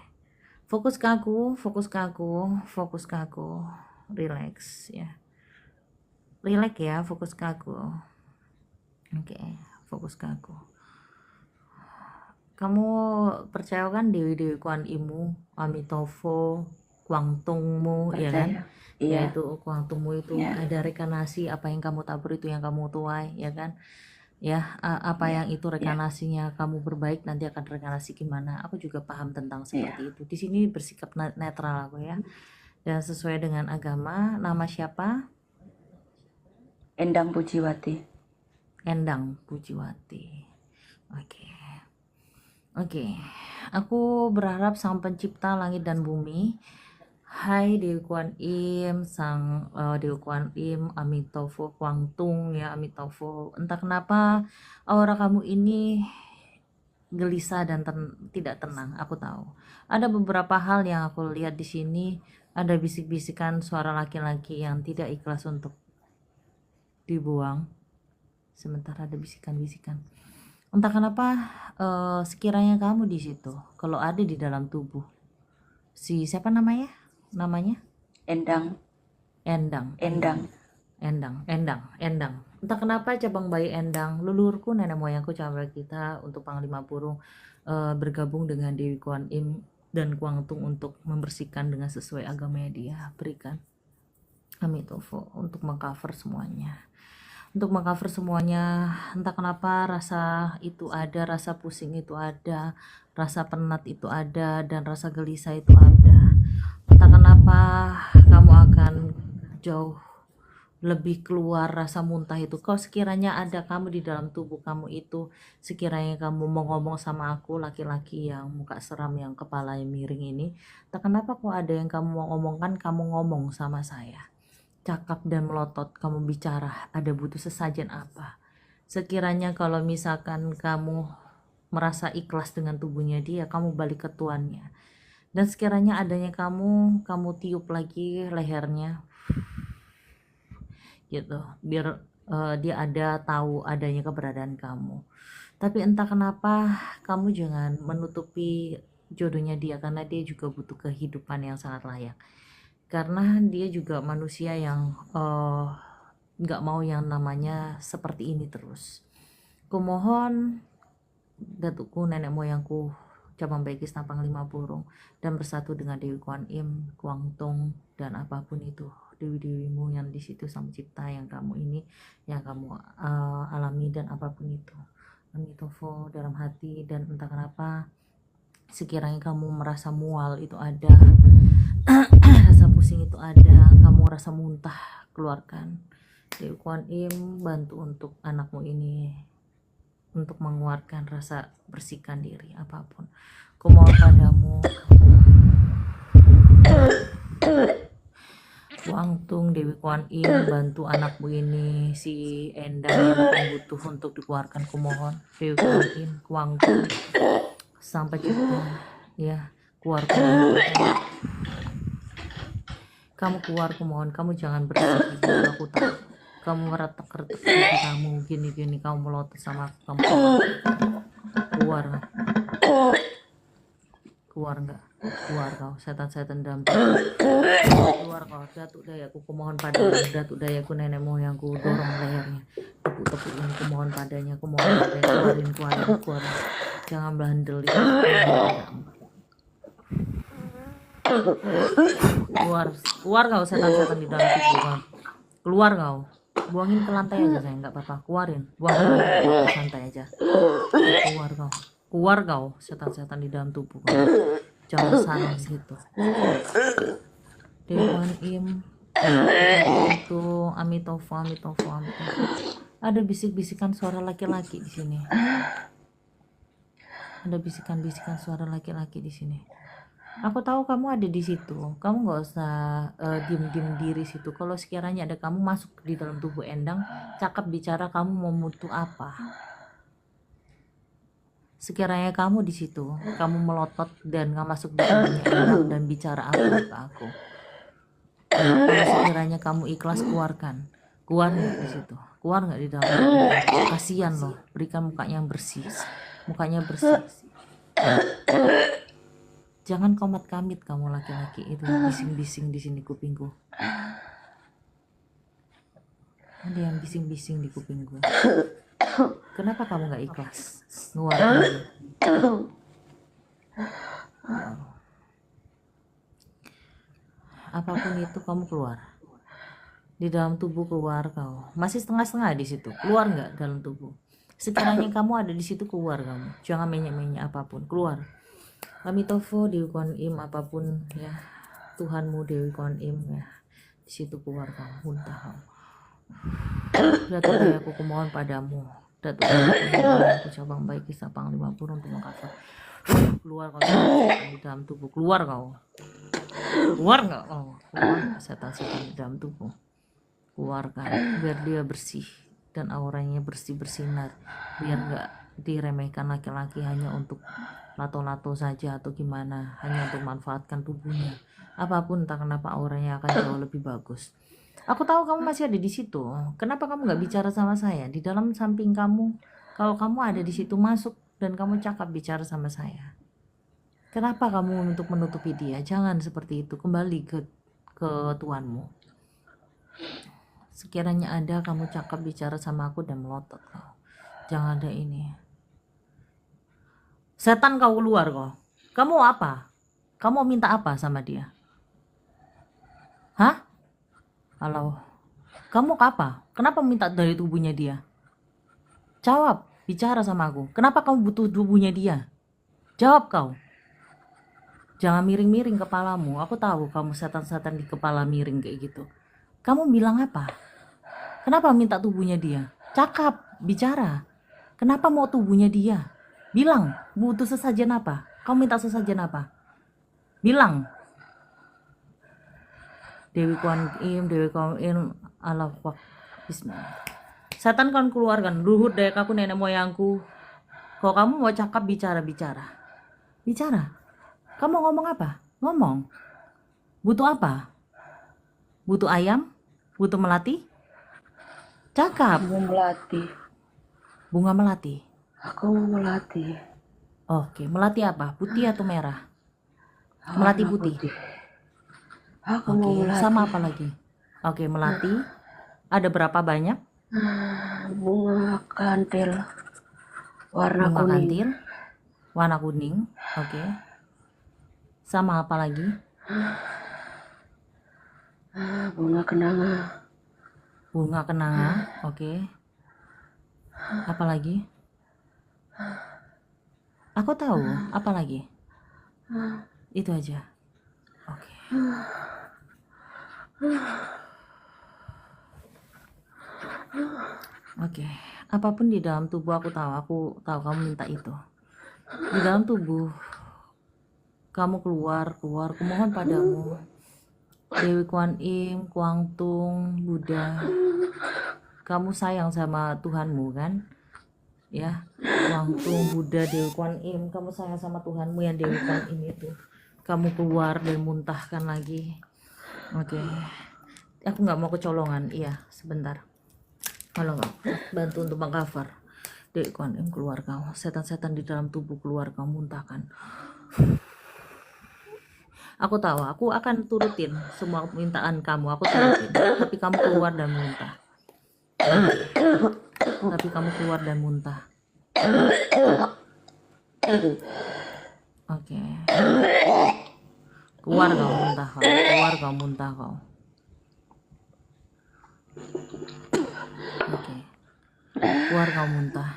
S1: Fokus ke aku. Relax ya. Relax ya, fokus ke aku. Oke, fokus ke aku. Kamu percaya kan Dewi-Dewi Kuan Imu, Amitofo, Kuangtungmu, ya kan?
S3: Percaya. Iya.
S1: Ya itu Kuangtungmu itu
S3: Ya.
S1: ada rekanasi, apa yang kamu tabur itu yang kamu tuai, ya kan? Ya, apa
S3: Ya.
S1: yang itu rekanasinya kamu berbaik nanti akan rekanasi gimana? Aku juga paham tentang seperti itu. Di sini bersikap netral aku ya. Dan sesuai dengan agama, nama siapa?
S3: Endang Pujiwati.
S1: Endang Pujiwati. Oke. Aku berharap Sang Pencipta langit dan bumi, hai Dewi Kuan Im, Sang Dewi Kuan Im, Amitofo, Kuangtung ya Amitofo. Entah kenapa aura kamu ini gelisah dan tidak tenang. Aku tahu. Ada beberapa hal yang aku lihat di sini. Ada bisik-bisikan suara laki-laki yang tidak ikhlas untuk dibuang. Sementara ada bisikan-bisikan. Entah kenapa sekiranya kamu di situ, kalau ada di dalam tubuh si siapa namanya?
S3: Endang.
S1: Entah kenapa cabang bayi Endang, leluhurku nenek moyangku cabang kita untuk Panglima Burung bergabung dengan Dewi Kuan Im dan Kuangtung untuk membersihkan dengan sesuai agamanya dia berikan. Amitofo untuk mengcover semuanya. Entah kenapa rasa itu ada, rasa pusing itu ada, rasa penat itu ada, dan rasa gelisah itu ada. Entah kenapa kamu akan jauh lebih keluar rasa muntah itu. Kalau sekiranya ada kamu di dalam tubuh kamu itu, sekiranya kamu mau ngomong sama aku, laki-laki yang muka seram, yang kepalanya miring ini, entah kenapa kok ada yang kamu mau ngomongkan, kamu ngomong sama saya. Cakap dan melotot kamu bicara, ada butuh sesajen apa. Sekiranya kalau misalkan kamu merasa ikhlas dengan tubuhnya dia, kamu balik ke tuannya. Dan sekiranya adanya kamu tiup lagi lehernya gitu, biar dia ada tahu adanya keberadaan kamu. Tapi entah kenapa kamu jangan menutupi jodohnya dia, karena dia juga butuh kehidupan yang sangat layak. Karena dia juga manusia yang nggak mau yang namanya seperti ini terus. Kumohon datukku, nenek moyangku, cabang baik Istana Panglima Burung, dan bersatu dengan Dewi Kuan Im, Kuangtung, dan apapun itu dewi-dewimu yang di situ Sang Pencipta yang kamu ini, yang kamu alami, dan apapun itu. Amitofo dalam hati. Dan entah kenapa sekiranya kamu merasa mual itu ada, rasa pusing itu ada, kamu rasa muntah, keluarkan. Dewi Kuan Im bantu untuk anakmu ini, untuk mengeluarkan rasa, bersihkan diri apapun. Kumohon padamu, Kuangtung, Dewi Kuan Im, bantu anakmu ini, si Endang yang butuh untuk dikeluarkan. Kumohon Dewi Kuan Im, Kuangtung, Sang Pencipta, ya, keluarkan. Kamu keluar, kumohon, kamu jangan bersih. Aku tahu kamu ngeretek-retek di kamu gini-gini, kamu melotot sama aku, kamu keluar. Keluar nggak? Keluar kau, setan-setan dalam tubuh. Keluar kau, Datuk Dayaku, kumohon padamu. Datuk Dayaku, nenek moyangku, dorong lehernya, tepuk-tepukin, kumohon padanya, kumohon padanya, keluarin. Jangan bandel itu. Keluar kau, setan-setan di dalam tubuh kau. Keluar kau, buangin ke lantai aja, saya nggak apa-apa, keluarin, buang ke lantai aja. Keluar kau, setan-setan di dalam tubuh kau. Jangan sana situ. Dewi Kuan Im, itu Amitofo. Ada bisik-bisikan suara laki-laki di sini. Ada bisikan-bisikan suara laki-laki di sini. Aku tahu kamu ada di situ. Kamu nggak usah diem-diem diri situ. Kalau sekiranya ada kamu masuk di dalam tubuh Endang, cakap bicara, kamu mau mutu apa? Sekiranya kamu di situ, kamu melotot dan nggak masuk di tubuhnya Endang dan bicara apa ke aku. Kalau sekiranya kamu ikhlas, keluarkan. Keluar nggak di situ? Keluar nggak di dalam? Kasihan loh. Berikan mukanya yang bersih. Mukanya bersih. Jangan komat-kamit kamu laki-laki itu, bising-bising di sini kupingku. Ada yang bising-bising di kupingku. Kenapa kamu nggak ikhlas? Keluar lagi. Apapun itu kamu keluar. Di dalam tubuh keluar kau. Masih setengah-setengah di situ. Keluar nggak dalam tubuh? Sekiranya kamu ada di situ, keluar kamu. Jangan menyek-menyek apapun. Keluar. Amitofo, Dewi Kuan Im, apapun ya. Tuhanmu Dewi Kuan Im ya. Di situ keluar kamu. Muntah kamu. Datuk Dayaku, kumohon padamu. Datuk Dayaku, cabang baik Istana Panglima Burung untuk mengkafir. Keluar kau di dalam tubuh. Keluar kau. Keluar nggak? Oh, keluar setan-setan di dalam tubuh. Keluarkan biar dia bersih dan auranya bersih, bersinar, biar nggak diremehkan laki-laki hanya untuk lato-lato saja atau gimana, hanya untuk manfaatkan tubuhnya. Apapun, entah kenapa auranya akan jauh lebih bagus. Aku tahu kamu masih ada di situ. Kenapa kamu nggak bicara sama saya di dalam samping kamu? Kalau kamu ada di situ, masuk dan kamu cakap bicara sama saya. Kenapa kamu untuk menutupi dia? Jangan seperti itu. Kembali ke tuanmu. Sekiranya ada kamu cakap bicara sama aku dan melotot kau. Jangan ada ini. Setan kau, keluar kau. Kamu apa? Kamu minta apa sama dia? Hah? Halo. Kamu apa? Kenapa minta dari tubuhnya dia? Jawab, bicara sama aku. Kenapa kamu butuh tubuhnya dia? Jawab kau. Jangan miring-miring kepalamu. Aku tahu kamu setan-setan di kepala miring kayak gitu. Kamu bilang apa? Kenapa minta tubuhnya dia? Cakap, bicara. Kenapa mau tubuhnya dia? Bilang, butuh sesajen apa? Kamu minta sesajen apa? Bilang. Dewi Kuan Im, Allah Bismillah. Setan kan keluarkan. Luhur Dayak aku, nenek moyangku. Kalau kamu mau cakap, bicara. Kamu ngomong apa? Ngomong. Butuh apa? Butuh ayam? Butuh melati? Cakap.
S3: Mau melatih.
S1: Bunga melati.
S3: Aku mau melatih.
S1: Oke, melati apa? Putih atau merah? Melati
S3: Warna
S1: putih.
S3: putih. Aku mau
S1: Oke,
S3: melatih.
S1: sama apa lagi? Oke, melati. Ada berapa banyak?
S3: Bunga kantil. Warna
S1: Bunga
S3: kuning.
S1: kantil. Warna kuning. Oke. Sama apa lagi?
S3: Bunga kenanga.
S1: Bunga kenanga. Oke. Apa lagi? Aku tahu. Apa lagi? Itu aja. Oke. Oke. Apapun di dalam tubuh aku tahu kamu minta itu. Di dalam tubuh kamu keluar. Kumohon padamu, Dewi Kuan Im, Kuang Tung, Buddha. Kamu sayang sama Tuhanmu kan? Ya, Kuang Tung, Buddha, Dewi Kuan Im, kamu sayang sama Tuhanmu yang Dewi Kuan Im itu. Kamu keluar dan muntahkan lagi. Oke. Aku nggak mau kecolongan. Iya, sebentar. Kalau nggak, bantu untuk mengcover. Dewi Kuan Im, keluar kau. Setan-setan di dalam tubuh keluar, kau muntahkan. Aku tahu, aku akan turutin semua permintaan kamu, aku turutin. Tapi kamu keluar dan muntah. Tapi kamu keluar dan muntah. Oke. Keluar kau muntah kau. Keluar kau muntah kau. Oke. Keluar kau muntah.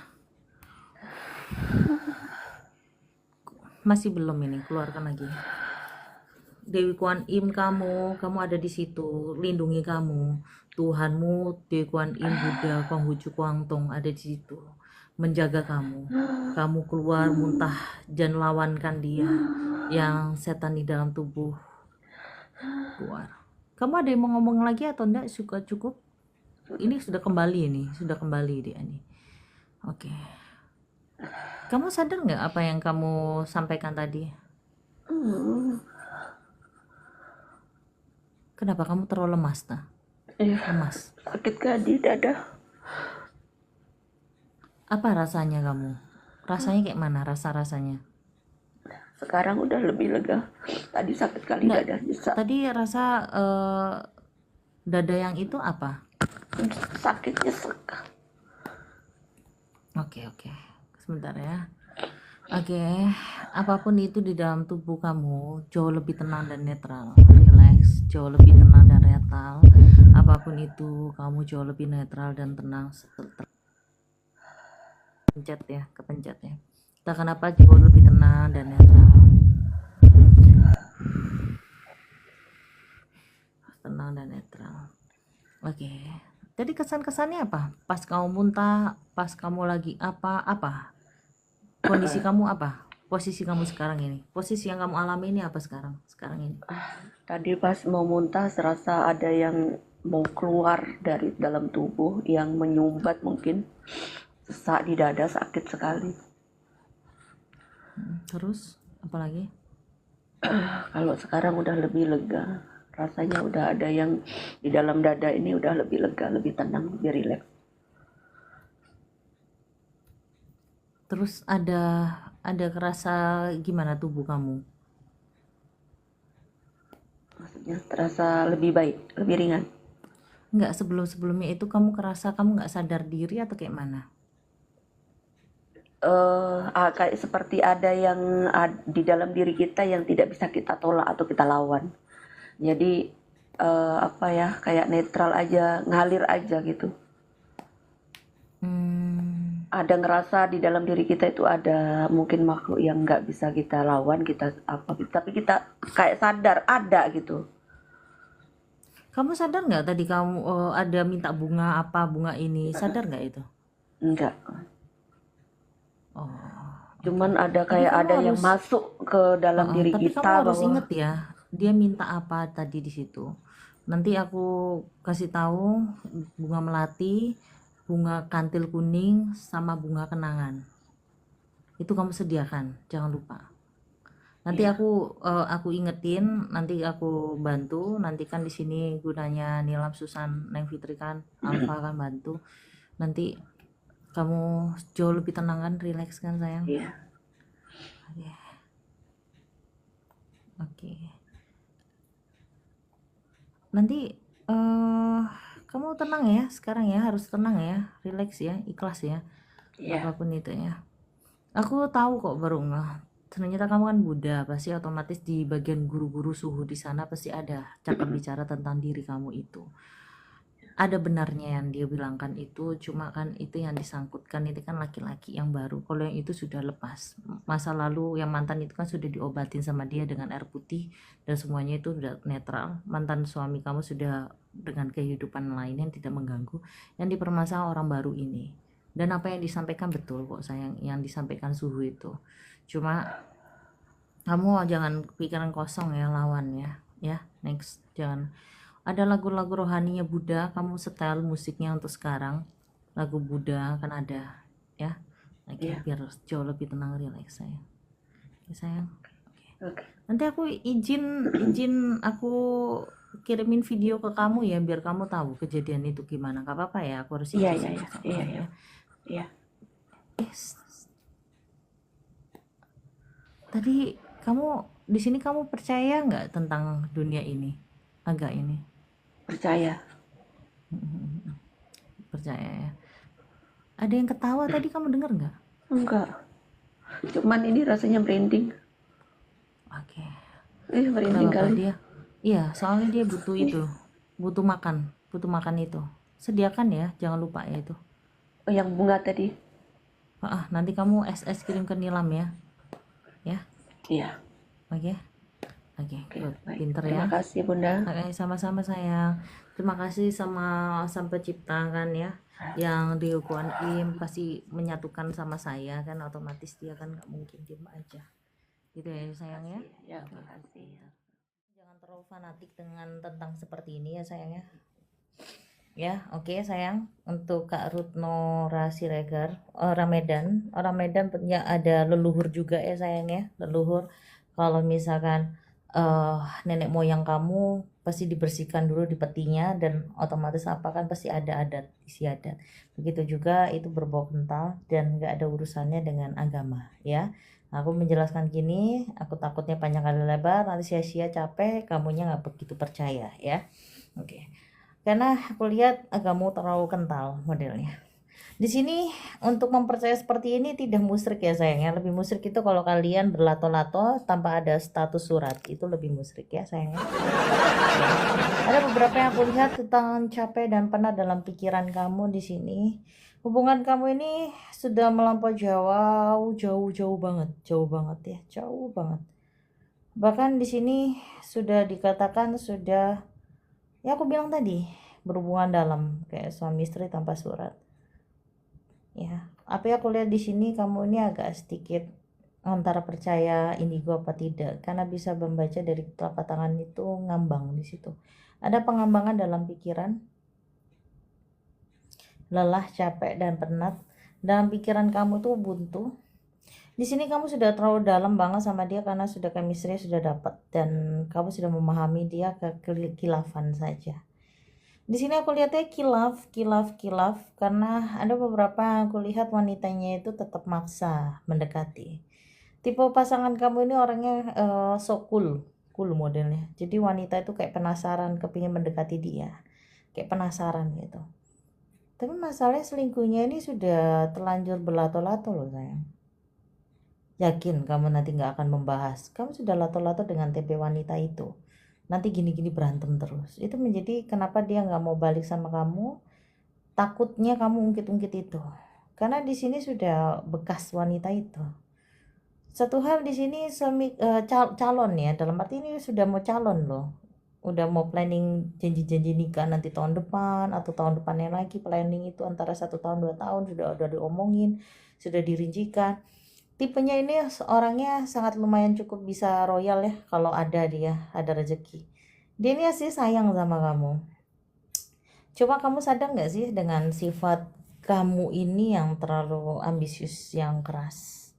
S1: Masih belum ini, keluarkan lagi. Dewi Kuan Im, kamu ada di situ, lindungi kamu. Tuhanmu, Dewi Kuan Im, Buddha, Konghucu, Kuangtung ada di situ, menjaga kamu. Kamu keluar muntah, jangan lawankan dia, yang setan di dalam tubuh. Keluar. Kamu ada yang mau ngomong lagi atau enggak? Cukup? Ini sudah kembali dia ini. Oke. Kamu sadar nggak apa yang kamu sampaikan tadi? Kenapa kamu terlalu lemas, nah?
S3: Iya,
S1: Lemas.
S3: sakit gak di dada.
S1: Apa rasanya kamu? Rasanya kayak mana rasanya?
S3: Sekarang udah lebih lega. Tadi sakit kali
S1: Nggak.
S3: dada nyesek.
S1: Tadi rasa dada yang itu apa?
S3: Sakit nyesek.
S1: Oke. Sebentar ya. Oke, apapun itu di dalam tubuh kamu jauh lebih tenang dan netral. Relax, jauh lebih tenang dan netral. Apapun itu kamu jauh lebih netral dan tenang. Kepencet ya. Kita kenapa jauh lebih tenang dan netral. Tenang dan netral. Oke. Jadi kesan-kesannya apa? Pas kamu muntah, pas kamu lagi apa? Kondisi kamu apa? Posisi kamu sekarang ini. Posisi yang kamu alami ini apa sekarang ini?
S3: Tadi pas mau muntah serasa ada yang mau keluar dari dalam tubuh yang menyumbat mungkin. Sesak di dada, sakit sekali.
S1: Terus apa lagi?
S3: Kalau sekarang udah lebih lega. Rasanya udah ada yang di dalam dada ini udah lebih lega, lebih tenang, lebih rileks.
S1: Terus ada kerasa gimana tubuh kamu?
S3: Maksudnya terasa lebih baik, lebih ringan.
S1: Enggak, sebelumnya itu kamu kerasa kamu nggak sadar diri atau kayak mana?
S3: Kayak seperti ada yang di dalam diri kita yang tidak bisa kita tolak atau kita lawan. Jadi kayak netral aja, ngalir aja gitu. Ada ngerasa di dalam diri kita itu ada mungkin makhluk yang nggak bisa kita lawan, tapi kita kayak sadar ada gitu.
S1: Kamu sadar nggak tadi kamu ada minta bunga ini, sadar nggak itu?
S3: Enggak.
S1: Oh.
S3: Cuman ada kayak ada yang masuk ke dalam diri
S1: tapi
S3: kita.
S1: Tapi kamu harus inget ya, dia minta apa tadi di situ. Nanti aku kasih tahu bunga melati, bunga kantil kuning, sama bunga kenangan. itu kamu sediakan, jangan lupa. Nanti
S3: Iya.
S1: aku ingetin, nanti aku bantu. Nanti kan di sini gunanya Nilam, Susan, Neng Fitri kan, Alfa kan bantu. Nanti kamu jauh lebih tenang kan, relax kan sayang.
S3: Iya.
S1: Oke. Oke. Nanti kamu tenang ya sekarang ya, harus tenang ya, relax ya, ikhlas ya,
S3: Iya.
S1: apapun itu ya. Aku tahu kok baru nggak. Ternyata kamu kan Buddha, pasti otomatis di bagian guru-guru suhu di sana pasti ada cakap bicara tentang diri kamu itu. Ada benarnya yang dia bilangkan itu, cuma kan itu yang disangkutkan itu kan laki-laki yang baru. Kalau yang itu sudah lepas. Masa lalu yang mantan itu kan sudah diobatin sama dia dengan air putih dan semuanya itu sudah netral. Mantan suami kamu sudah dengan kehidupan lain yang tidak mengganggu. Yang dipermasalahkan orang baru ini. Dan apa yang disampaikan betul kok sayang, yang disampaikan suhu itu. Cuma kamu jangan pikiran kosong ya, lawan ya. Next, jangan. Ada lagu-lagu rohaninya Buddha, kamu setel musiknya untuk sekarang, lagu Buddha kan ada ya. Oke,
S3: Iya.
S1: biar jauh lebih tenang, relax sayang. Oke sayang.
S3: Oke.
S1: Nanti aku izin aku kirimin video ke kamu ya, biar kamu tahu kejadian itu gimana. Gak apa-apa ya, aku harus
S3: Iya,
S1: izin
S3: iya,
S1: sama
S3: iya,
S1: kamu
S3: iya,
S1: ya.
S3: iya.
S1: Tadi kamu di sini kamu percaya nggak tentang dunia ini? Agak ini.
S3: Percaya.
S1: Percaya ya. Ada yang ketawa tadi, kamu dengar nggak?
S3: Enggak. Cuman ini rasanya merinding.
S1: Oke.
S3: Merinding
S1: Apa
S3: kali.
S1: dia? Iya, soalnya dia butuh itu, butuh makan itu. Sediakan ya, jangan lupa ya itu.
S3: Oh, yang bunga tadi.
S1: Nanti kamu es kirim ke Nilam ya, ya.
S3: Iya.
S1: Oke, oke,
S3: Oke,
S1: good.
S3: baik.
S1: Pinter ya.
S3: Terima kasih, Bunda.
S1: Oke, sama-sama sayang. Terima kasih sama Sang Pencipta kan ya, yang di Kuan Im pasti menyatukan sama saya kan, otomatis dia kan nggak mungkin diem aja, gitu ya sayang ya.
S3: Ya, makasih.
S1: Jangan terlalu fanatik dengan tentang seperti ini ya sayang ya. Ya, oke sayang. Untuk Kak Rutno Siregar, orang Medan punya ada leluhur juga ya sayang ya, leluhur. Kalau misalkan nenek moyang kamu pasti dibersihkan dulu di petinya, dan otomatis apa kan pasti ada adat istiadat. Begitu juga itu berbau kental dan nggak ada urusannya dengan agama ya. Aku menjelaskan gini, aku takutnya panjang kali lebar, nanti sia-sia capek, kamunya nggak begitu percaya ya. Oke. Karena aku lihat agamamu terlalu kental modelnya. Di sini untuk mempercaya seperti ini tidak musyrik ya sayangnya. Lebih musyrik itu kalau kalian berlato-lato tanpa ada status surat, itu lebih musyrik ya sayangnya. Ada beberapa yang aku lihat tentang capek dan penat dalam pikiran kamu di sini. Hubungan kamu ini sudah melampaui jauh banget ya, jauh banget. Bahkan di sini sudah dikatakan sudah, ya aku bilang tadi, berhubungan dalam kayak suami istri tanpa surat. Ya, apa yang aku lihat di sini kamu ini agak sedikit antara percaya indigo apa tidak, karena bisa membaca dari telapak tangan itu ngambang di situ. Ada pengambangan dalam pikiran, lelah, capek dan penat. Dalam pikiran kamu tuh buntu. Di sini kamu sudah terlalu dalam banget sama dia karena sudah chemistry sudah dapat dan kamu sudah memahami dia kilafan saja. Di sini aku lihatnya kilaf karena ada beberapa yang aku lihat wanitanya itu tetap maksa mendekati. Tipe pasangan kamu ini orangnya so cool modelnya. Jadi wanita itu kayak penasaran, kepingin mendekati dia, kayak penasaran gitu. Tapi masalahnya selingkuhnya ini sudah terlanjur berlato-lato loh sayang. Yakin kamu nanti nggak akan membahas, kamu sudah lato-lato dengan TP wanita itu. Nanti gini-gini berantem terus. Itu menjadi kenapa dia nggak mau balik sama kamu. Takutnya kamu ungkit-ungkit itu. Karena di sini sudah bekas wanita itu. Satu hal di sini calon ya, dalam arti ini sudah mau calon loh. Udah mau planning janji-janji nikah nanti tahun depan atau tahun depannya lagi, planning itu antara 1 tahun 2 tahun sudah diomongin, sudah dirincikan. Tipenya ini orangnya sangat lumayan cukup bisa royal ya, kalau ada rezeki. Dia ini sih sayang sama kamu. Coba kamu sadar gak sih dengan sifat kamu ini yang terlalu ambisius, yang keras.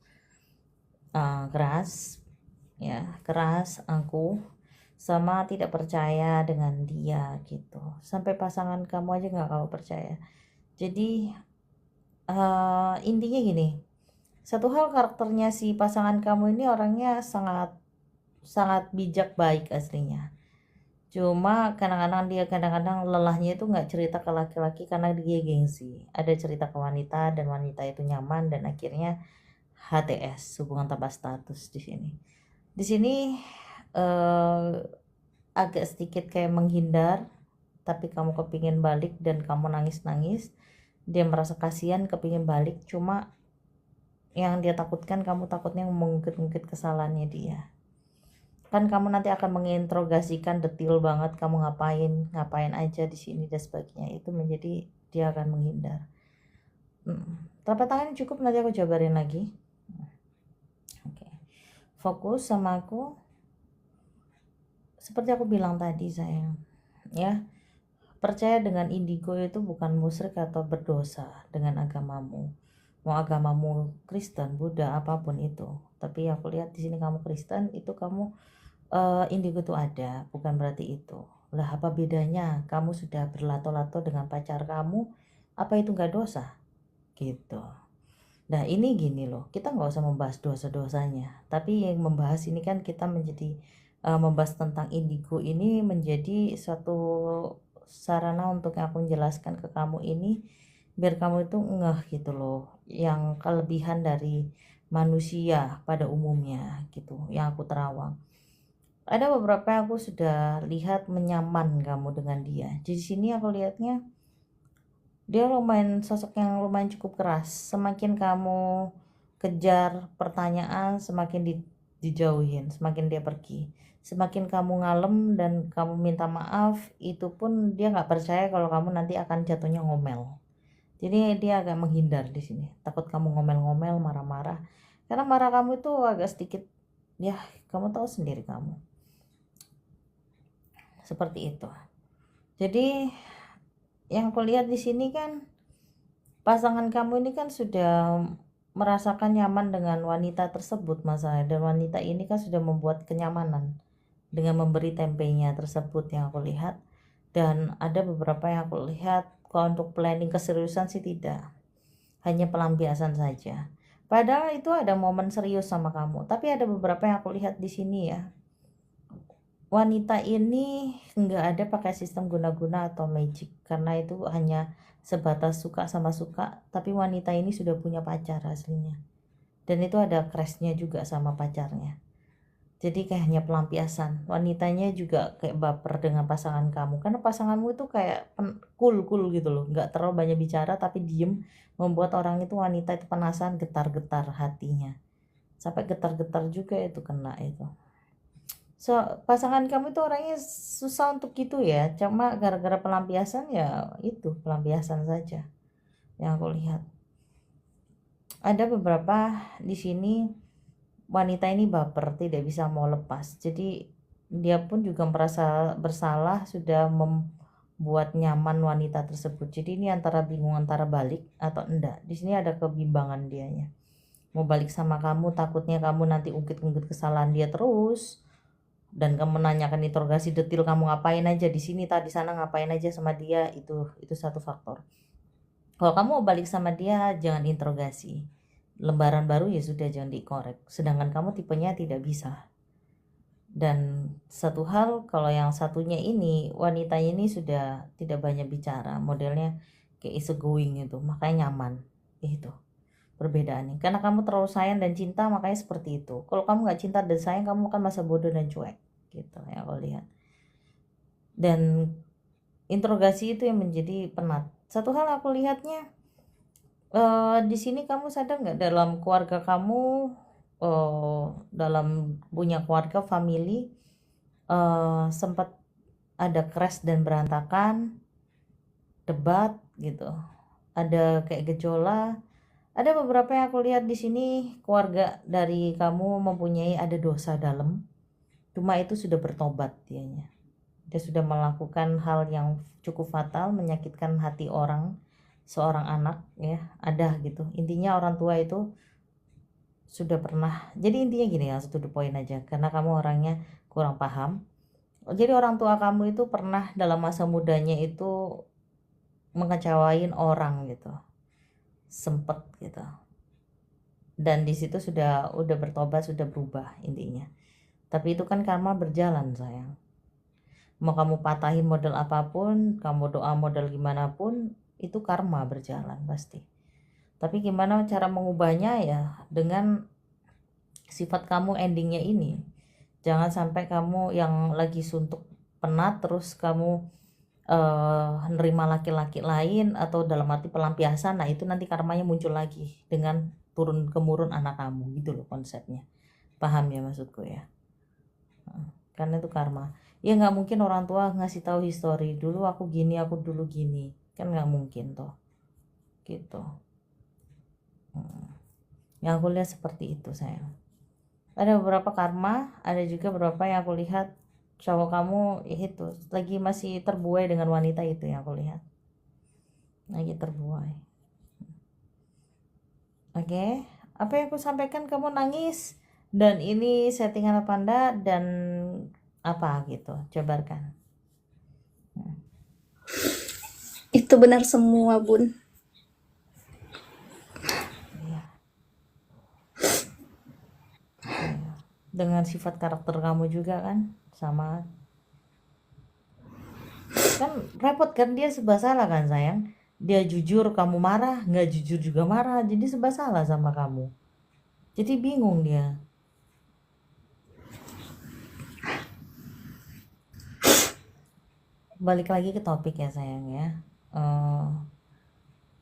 S1: keras ya, keras, angkuh, sama tidak percaya dengan dia gitu. Sampai pasangan kamu aja nggak kamu percaya. Jadi intinya gini, satu hal, karakternya si pasangan kamu ini orangnya sangat sangat bijak baik aslinya. Cuma kadang-kadang lelahnya itu nggak cerita ke laki-laki karena dia gengsi. Ada cerita ke wanita dan wanita itu nyaman dan akhirnya HTS, hubungan tanpa status di sini. Di sini eh, agak sedikit kayak menghindar, tapi kamu kepingin balik dan kamu nangis-nangis. Dia merasa kasihan, kepingin balik, cuma yang dia takutkan, kamu takutnya mengungkit-ungkit kesalahannya dia. Kan kamu nanti akan menginterogasikan detail banget kamu ngapain aja di sini dan sebagainya. Itu menjadi dia akan menghindar. Telapak tangan cukup, nanti aku jabarin lagi. Oke. Fokus sama aku. Seperti aku bilang tadi sayang, ya, percaya dengan indigo itu bukan musyrik atau berdosa dengan agamamu. Mau agamamu Kristen, Buddha, apapun itu. Tapi aku lihat di sini kamu Kristen, itu kamu indigo itu ada, bukan berarti itu. Lah apa bedanya? Kamu sudah berlato-lato dengan pacar kamu, apa itu nggak dosa? Gitu. Nah ini gini loh, kita nggak usah membahas dosa-dosanya, tapi yang membahas ini kan kita menjadi membahas tentang indigo ini menjadi suatu sarana untuk aku menjelaskan ke kamu ini biar kamu itu ngeh gitu loh, yang kelebihan dari manusia pada umumnya gitu, yang aku terawang. Ada beberapa yang aku sudah lihat menyaman kamu dengan dia. Di sini aku lihatnya dia lumayan sosok yang lumayan cukup keras. Semakin kamu kejar pertanyaan, semakin dijauhin, semakin dia pergi. Semakin kamu ngalem dan kamu minta maaf, itu pun dia nggak percaya kalau kamu nanti akan jatuhnya ngomel. Jadi dia agak menghindar di sini. Takut kamu ngomel-ngomel, marah-marah. Karena marah kamu itu agak sedikit, ya kamu tahu sendiri kamu. Seperti itu. Jadi yang aku lihat di sini kan pasangan kamu ini kan sudah merasakan nyaman dengan wanita tersebut masalahnya, dan wanita ini kan sudah membuat kenyamanan dengan memberi tempenya tersebut yang aku lihat. Dan ada beberapa yang aku lihat kalau untuk planning keseriusan sih tidak, hanya pelampiasan saja. Padahal itu ada momen serius sama kamu, tapi ada beberapa yang aku lihat di sini ya. Wanita ini nggak ada pakai sistem guna-guna atau magic, karena itu hanya sebatas suka sama suka, tapi wanita ini sudah punya pacar aslinya. Dan itu ada crashnya juga sama pacarnya. Jadi kayak hanya pelampiasan. Wanitanya juga kayak baper dengan pasangan kamu, karena pasanganmu itu kayak cool gitu loh, nggak terlalu banyak bicara tapi diem, membuat orang itu, wanita itu penasaran, getar-getar hatinya. Sampai getar-getar juga itu kena itu. So, pasangan kamu itu orangnya susah untuk gitu ya. Cuma gara-gara pelampiasan, ya itu pelampiasan saja yang aku lihat. Ada beberapa di sini wanita ini baper, tidak bisa mau lepas. Jadi dia pun juga merasa bersalah sudah membuat nyaman wanita tersebut. Jadi ini antara bingung antara balik atau enggak. Di sini ada kebimbangan dianya. Mau balik sama kamu, takutnya kamu nanti ungkit-ungkit kesalahan dia terus. Dan kamu menanyakan interogasi detail, kamu ngapain aja di sini, tadi sana ngapain aja sama dia, itu satu faktor. Kalau kamu mau balik sama dia, jangan interogasi, lembaran baru ya sudah, jangan dikorek. Sedangkan kamu tipenya tidak bisa. Dan satu hal, kalau yang satunya ini, wanitanya ini sudah tidak banyak bicara, modelnya kayak easygoing itu, makanya nyaman. Itu perbedaannya, karena kamu terlalu sayang dan cinta, makanya seperti itu. Kalau kamu nggak cinta dan sayang, kamu akan masa bodoh dan cuek gitu ya aku lihat. Dan interogasi itu yang menjadi penat. Satu hal aku lihatnya, di sini kamu sadar nggak, dalam keluarga kamu, dalam punya keluarga family, sempat ada crash dan berantakan, debat gitu, ada kayak gejolak. Ada beberapa yang aku lihat di sini, keluarga dari kamu mempunyai ada dosa dalam, cuma itu sudah bertobat dianya. Dia sudah melakukan hal yang cukup fatal, menyakitkan hati orang, seorang anak ya, ada gitu. Intinya orang tua itu sudah pernah, jadi intinya gini ya, to the point aja, karena kamu orangnya kurang paham. Jadi orang tua kamu itu pernah dalam masa mudanya itu mengecewain orang gitu, sempet gitu. Dan di situ udah bertobat, sudah berubah intinya. Tapi itu kan karma berjalan sayang. Mau kamu patahin model apapun, kamu doa model gimana pun, itu karma berjalan pasti. Tapi gimana cara mengubahnya ya dengan sifat kamu endingnya ini. Jangan sampai kamu yang lagi suntuk penat terus kamu nerima laki-laki lain atau dalam arti pelampiasan. Nah itu nanti karmanya muncul lagi dengan turun temurun anak kamu gitu loh konsepnya. Paham ya maksudku ya? Karena itu karma. Ya nggak mungkin orang tua ngasih tahu histori dulu aku gini, aku dulu gini, kan nggak mungkin toh gitu. Yang aku lihat seperti itu sayang. Ada beberapa karma, ada juga beberapa yang aku lihat cowok kamu itu lagi masih terbuai dengan wanita itu, yang aku lihat lagi terbuai. Oke, apa yang aku sampaikan kamu nangis dan ini settingan apa enggak dan apa gitu, cobakan.
S4: Itu benar semua, Bun.
S1: Iya. Dengan sifat karakter kamu juga kan sama, kan repot kan, dia serba salah kan sayang. Dia jujur kamu marah, nggak jujur juga marah, jadi serba salah sama kamu, jadi bingung dia. Balik lagi ke topik ya sayang ya.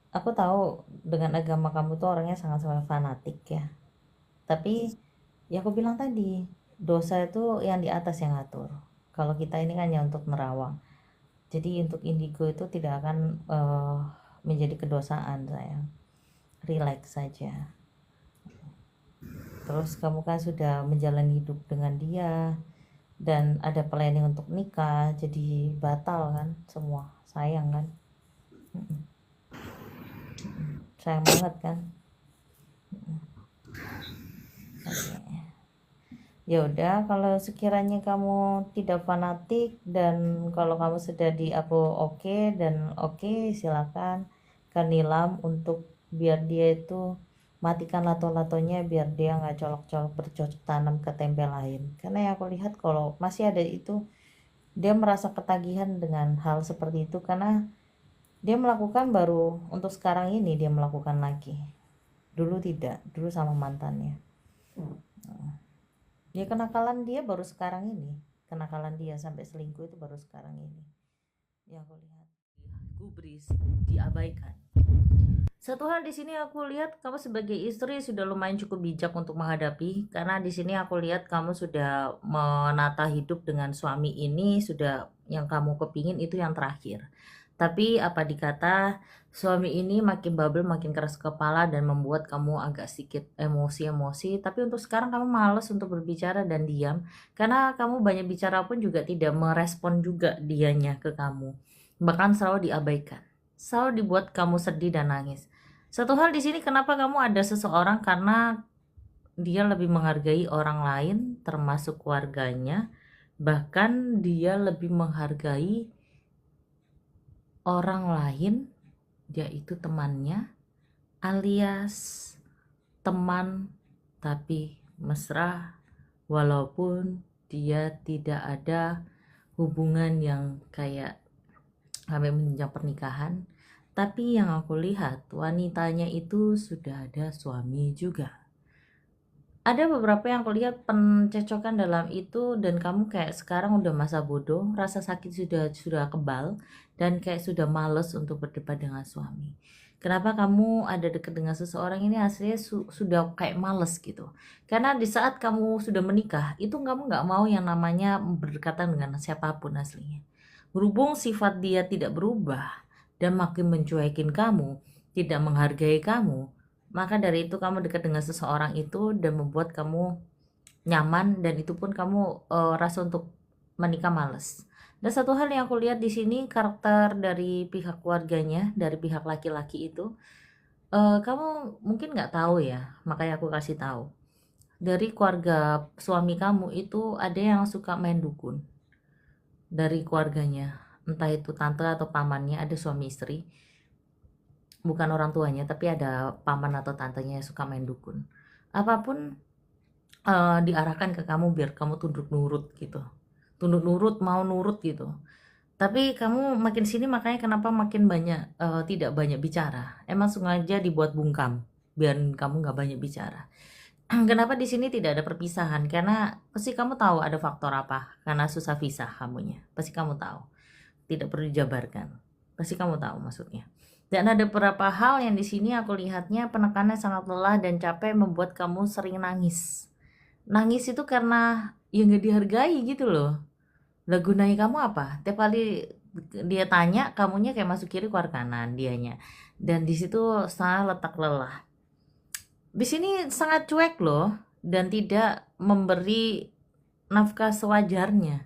S1: Aku tahu dengan agama kamu tuh orangnya sangat-sangat fanatik ya, tapi ya aku bilang tadi, dosa itu yang di atas yang ngatur. Kalau kita ini kan ya untuk nerawang, jadi untuk indigo itu tidak akan menjadi kedosaan sayang. Relax saja. Terus kamu kan sudah menjalani hidup dengan dia dan ada planning untuk nikah, jadi batal kan semua, sayang kan. Sayang banget kan. Oke. Ya udah, kalau sekiranya kamu tidak fanatik dan kalau kamu sudah di aku oke dan oke, silakan kan Nilam untuk biar dia itu matikan lato-latonya, biar dia nggak colok-colok bercocok tanam ke tempe lain. Karena yang aku lihat kalau masih ada itu, dia merasa ketagihan dengan hal seperti itu karena dia melakukan baru untuk sekarang ini, dia melakukan lagi. Dulu tidak, dulu sama mantannya. Ya kenakalan dia baru sekarang ini, kenakalan dia sampai selingkuh itu baru sekarang ini yang aku lihat. Gubris, diabaikan. Satu hal di sini aku lihat kamu sebagai istri sudah lumayan cukup bijak untuk menghadapi, karena di sini aku lihat kamu sudah menata hidup dengan suami ini, sudah yang kamu kepingin itu yang terakhir. Tapi apa dikata, suami ini makin bubble, makin keras kepala dan membuat kamu agak sedikit emosi-emosi. Tapi untuk sekarang kamu malas untuk berbicara dan diam, karena kamu banyak bicara pun juga tidak merespon juga dianya ke kamu. Bahkan selalu diabaikan, selalu dibuat kamu sedih dan nangis. Satu hal di sini kenapa kamu ada seseorang, karena dia lebih menghargai orang lain termasuk keluarganya, bahkan dia lebih menghargai orang lain, yaitu temannya, alias teman tapi mesra, walaupun dia tidak ada hubungan yang kayak sampai menjenjang pernikahan. Tapi yang aku lihat wanitanya itu sudah ada suami juga. Ada beberapa yang aku lihat pencecokan dalam itu, dan kamu kayak sekarang udah masa bodoh, rasa sakit sudah kebal dan kayak sudah males untuk berdebat dengan suami. Kenapa kamu ada dekat dengan seseorang ini aslinya sudah kayak males gitu. Karena di saat kamu sudah menikah, itu kamu nggak mau yang namanya berdekatan dengan siapapun aslinya. Berhubung sifat dia tidak berubah dan makin mencuekin kamu, tidak menghargai kamu, maka dari itu kamu dekat dengan seseorang itu dan membuat kamu nyaman, dan itu pun kamu rasa untuk menikah males. Dan satu hal yang aku lihat di sini, karakter dari pihak keluarganya, dari pihak laki-laki itu, kamu mungkin nggak tahu ya, makanya aku kasih tahu. dari keluarga suami kamu itu ada yang suka main dukun dari keluarganya, entah itu tante atau pamannya, ada suami istri, bukan orang tuanya tapi ada paman atau tantenya yang suka main dukun. Apapun diarahkan ke kamu biar kamu tunduk nurut gitu, tunduk nurut, mau nurut gitu. Tapi kamu makin sini makanya kenapa makin banyak tidak banyak bicara, emang sengaja dibuat bungkam biar kamu nggak banyak bicara. Kenapa di sini tidak ada perpisahan? Karena pasti kamu tahu ada faktor apa. Karena susah pisah kamunya. Pasti kamu tahu. Tidak perlu dijabarkan. Pasti kamu tahu maksudnya. Dan ada beberapa hal yang di sini aku lihatnya penekanan sangat lelah dan capek membuat kamu sering nangis. Nangis itu karena ya nggak dihargai gitu loh. Lah gunanya kamu apa? Tiap kali dia tanya, kamunya kayak masuk kiri keluar kanan dianya. Dan di situ sangat letak lelah. Di sini sangat cuek loh dan tidak memberi nafkah sewajarnya.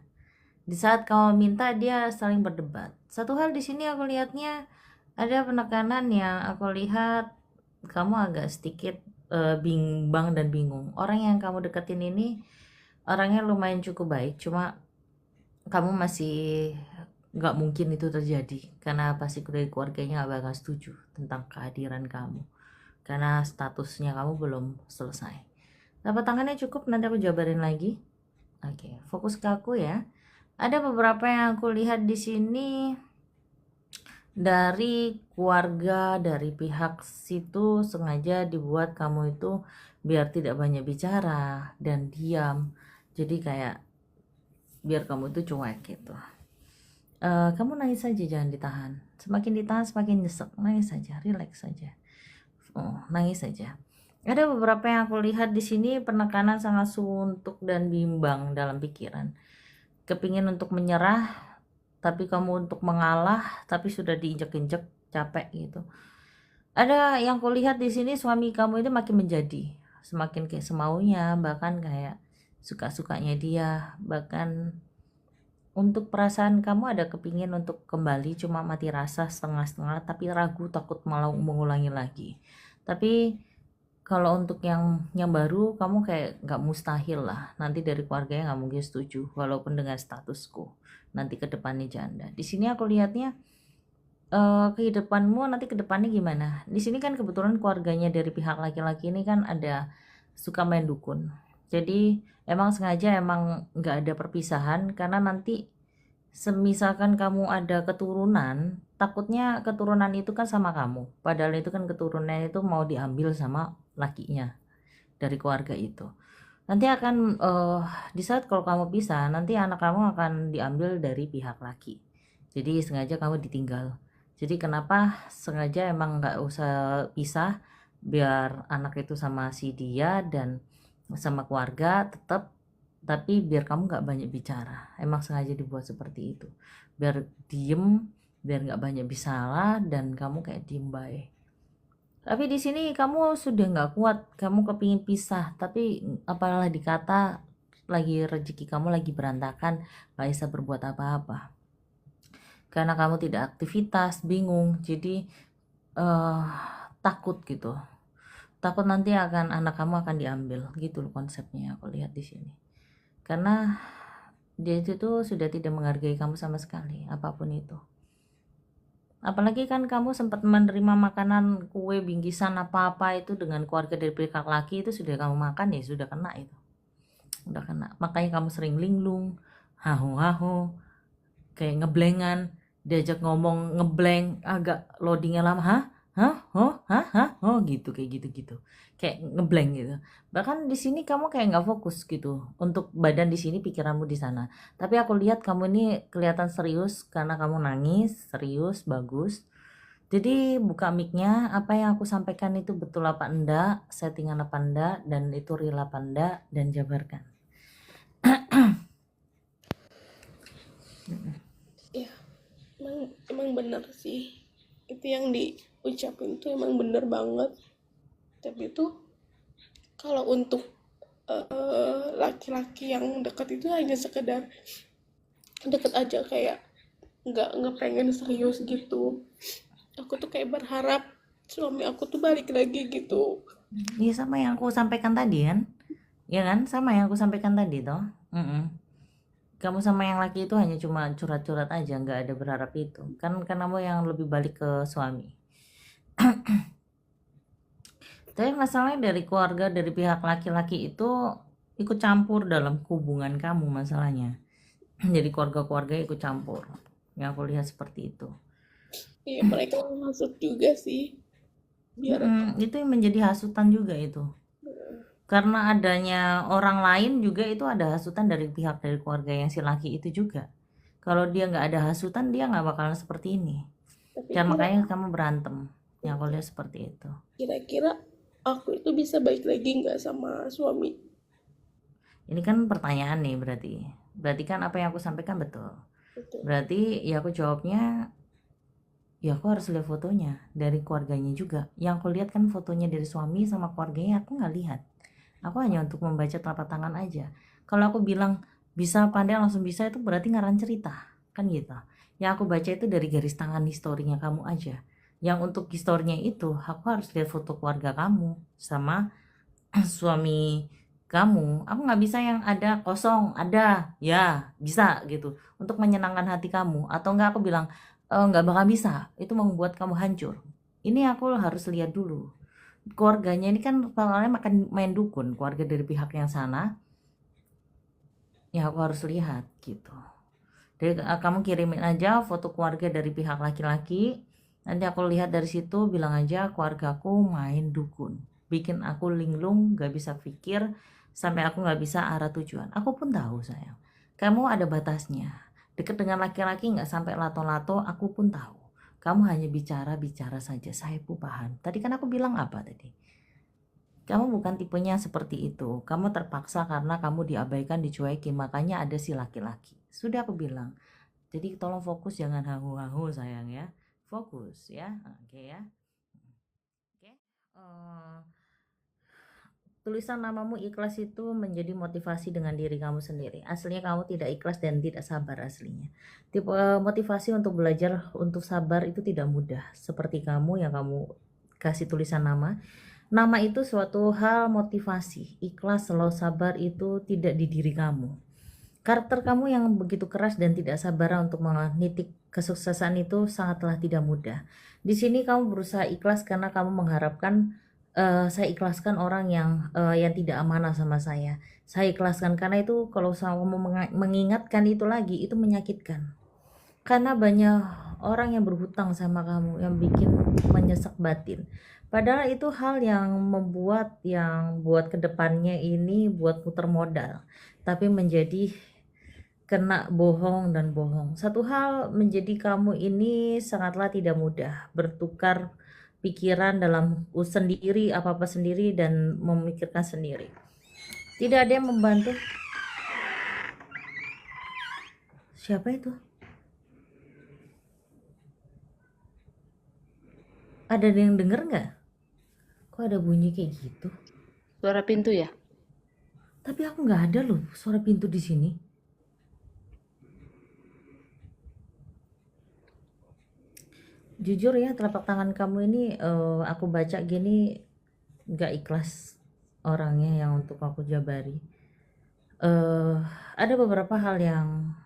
S1: Di saat kamu minta dia saling berdebat. Satu hal di sini aku lihatnya ada penekanan yang aku lihat kamu agak sedikit bimbang dan bingung. Orang yang kamu deketin ini orangnya lumayan cukup baik, cuma kamu masih nggak mungkin itu terjadi karena pasti dari keluarganya nggak bakal setuju tentang kehadiran kamu. Karena statusnya kamu belum selesai. Telapak tangannya cukup, nanti aku jabarin lagi. Oke, fokus ke aku ya. Ada beberapa yang aku lihat di sini dari keluarga, dari pihak situ sengaja dibuat kamu itu biar tidak banyak bicara dan diam. Jadi kayak biar kamu itu cuek gitu. Kamu nangis saja, jangan ditahan. Semakin ditahan semakin nyesek. Nangis saja, relax saja. Nangis saja. Ada beberapa yang aku lihat di sini penekanan sangat suntuk dan bimbang dalam pikiran. Kepingin untuk menyerah, tapi kamu untuk mengalah, tapi sudah diinjek-injek, capek gitu. Ada yang aku lihat di sini suami kamu itu makin menjadi, semakin kayak semaunya, bahkan kayak suka-sukanya dia, bahkan untuk perasaan kamu ada kepingin untuk kembali, cuma mati rasa setengah-setengah, tapi ragu takut malah mengulangi lagi. Tapi kalau untuk yang baru kamu kayak nggak mustahil lah, nanti dari keluarganya nggak mungkin setuju walaupun dengan statusku nanti ke depannya janda. Di sini aku lihatnya kehidupanmu nanti ke depannya gimana. Di sini kan kebetulan keluarganya dari pihak laki-laki ini kan ada suka main dukun, jadi emang sengaja emang nggak ada perpisahan karena nanti semisalkan kamu ada keturunan, takutnya keturunan itu kan sama kamu, padahal itu kan keturunan itu mau diambil sama lakinya dari keluarga itu. Nanti akan di saat kalau kamu pisah, nanti anak kamu akan diambil dari pihak laki. Jadi sengaja kamu ditinggal. Jadi kenapa sengaja emang nggak usah pisah, biar anak itu sama si dia dan sama keluarga tetap, tapi biar kamu nggak banyak bicara. Emang sengaja dibuat seperti itu biar diem, biar nggak banyak bicara dan kamu kayak diem baik. Tapi di sini kamu sudah nggak kuat, kamu kepingin pisah, tapi apalah dikata lagi rezeki kamu lagi berantakan, nggak bisa berbuat apa-apa karena kamu tidak aktivitas, bingung, jadi takut gitu, takut nanti akan anak kamu akan diambil gitu loh konsepnya aku lihat di sini. Karena dia itu tuh sudah tidak menghargai kamu sama sekali apapun itu. Apalagi kan kamu sempat menerima makanan kue bingkisan apa-apa itu dengan keluarga dari pihak laki, itu sudah kamu makan ya sudah kena itu. Udah kena. Makanya kamu sering linglung, hahu-hahu, kayak ngeblengan, diajak ngomong ngeblank, agak loadingnya lama, gitu, kayak gitu-gitu, kayak ngeblank gitu. Bahkan di sini kamu kayak nggak fokus gitu, untuk badan di sini, pikiranmu di sana. Tapi aku lihat kamu ini kelihatan serius karena kamu nangis, serius, bagus. Jadi buka mic-nya, apa yang aku sampaikan itu betul apa enggak, settingan apa enggak, dan itu real apa enggak, dan jabarkan.
S2: Ya, emang benar sih. Itu yang diucapin tuh emang bener banget. Tapi itu kalau untuk laki-laki yang dekat itu hanya sekedar deket aja, kayak nggak pengen serius gitu. Aku tuh kayak berharap suami aku tuh balik lagi gitu.
S1: Iya sama yang aku sampaikan tadi kan, Ya kan, sama yang aku sampaikan tadi toh. Kamu sama yang laki itu hanya cuma curhat-curhat aja, nggak ada berharap itu. Kan kamu yang lebih balik ke suami. Tapi masalahnya dari keluarga, dari pihak laki-laki itu ikut campur dalam hubungan kamu masalahnya. Jadi keluarga-keluarga ikut campur. Yang aku lihat seperti itu.
S2: Iya, mereka masuk juga sih. Biar
S1: Itu yang menjadi hasutan juga itu. Karena adanya orang lain juga itu ada hasutan dari pihak dari keluarga yang si laki itu juga. Kalau dia nggak ada hasutan, dia nggak bakalan seperti ini.
S2: tapi
S1: Dan makanya kamu berantem. Yang aku lihat seperti itu.
S2: kira-kira aku itu bisa baik lagi nggak sama suami?
S1: Ini kan pertanyaan nih berarti. Berarti kan apa yang aku sampaikan betul.
S2: Betul.
S1: Berarti ya aku jawabnya, ya aku harus lihat fotonya dari keluarganya juga. Yang aku lihat kan fotonya dari suami sama keluarganya, aku nggak lihat. Aku hanya untuk membaca telapak tangan aja. Kalau aku bilang bisa pandai langsung bisa, itu berarti ngarang cerita kan gitu. Yang aku baca itu dari garis tangan historinya kamu aja. Yang untuk historinya itu aku harus lihat foto keluarga kamu sama suami kamu. Aku nggak bisa yang ada kosong, ada ya bisa gitu untuk menyenangkan hati kamu. Atau nggak aku bilang nggak bakal bisa, itu membuat kamu hancur. Ini aku harus lihat dulu keluarganya. Ini kan soalnya makan main dukun, keluarga dari pihak yang sana, ya aku harus lihat gitu. Jadi kamu kirimin aja foto keluarga dari pihak laki-laki, nanti aku lihat dari situ, bilang aja keluargaku main dukun, bikin aku linglung, gak bisa pikir, sampai aku gak bisa arah tujuan. Aku pun tahu sayang, kamu ada batasnya. Deket dengan laki-laki gak sampai lato-lato, aku pun tahu. Kamu hanya bicara-bicara saja, saya pun paham. Tadi kan aku bilang apa tadi? Kamu bukan tipenya seperti itu. Kamu terpaksa karena kamu diabaikan, dicuekin, makanya ada si laki-laki. Sudah aku bilang. Jadi tolong fokus, jangan hahu-hahu sayang ya. Fokus ya. Oke ya. Oke. Tulisan namamu ikhlas itu menjadi motivasi dengan diri kamu sendiri. Aslinya kamu tidak ikhlas dan tidak sabar aslinya. Tipe motivasi untuk belajar untuk sabar itu tidak mudah. Seperti kamu yang kamu kasih tulisan nama. Nama itu suatu hal motivasi. Ikhlas, slow, sabar itu tidak di diri kamu. Karakter kamu yang begitu keras dan tidak sabar untuk menitik kesuksesan itu sangatlah tidak mudah. Di sini kamu berusaha ikhlas karena kamu mengharapkan saya ikhlaskan orang yang tidak amanah sama saya. Saya ikhlaskan karena itu kalau kamu mengingatkan itu lagi itu menyakitkan. Karena banyak orang yang berhutang sama kamu yang bikin menyesak batin. Padahal itu hal yang membuat yang buat kedepannya ini buat putar modal, tapi menjadi kena bohong dan bohong. Satu hal menjadi kamu ini sangatlah tidak mudah, bertukar pikiran dalam sendiri, apa-apa sendiri dan memikirkan sendiri. Tidak ada yang membantu. Siapa itu? Ada yang denger nggak? Kok ada bunyi kayak gitu?
S3: Suara pintu ya?
S1: Tapi aku nggak ada loh suara pintu di sini. Jujur ya, telapak tangan kamu ini aku baca gini nggak ikhlas orangnya yang untuk aku jabari. Ada beberapa hal yang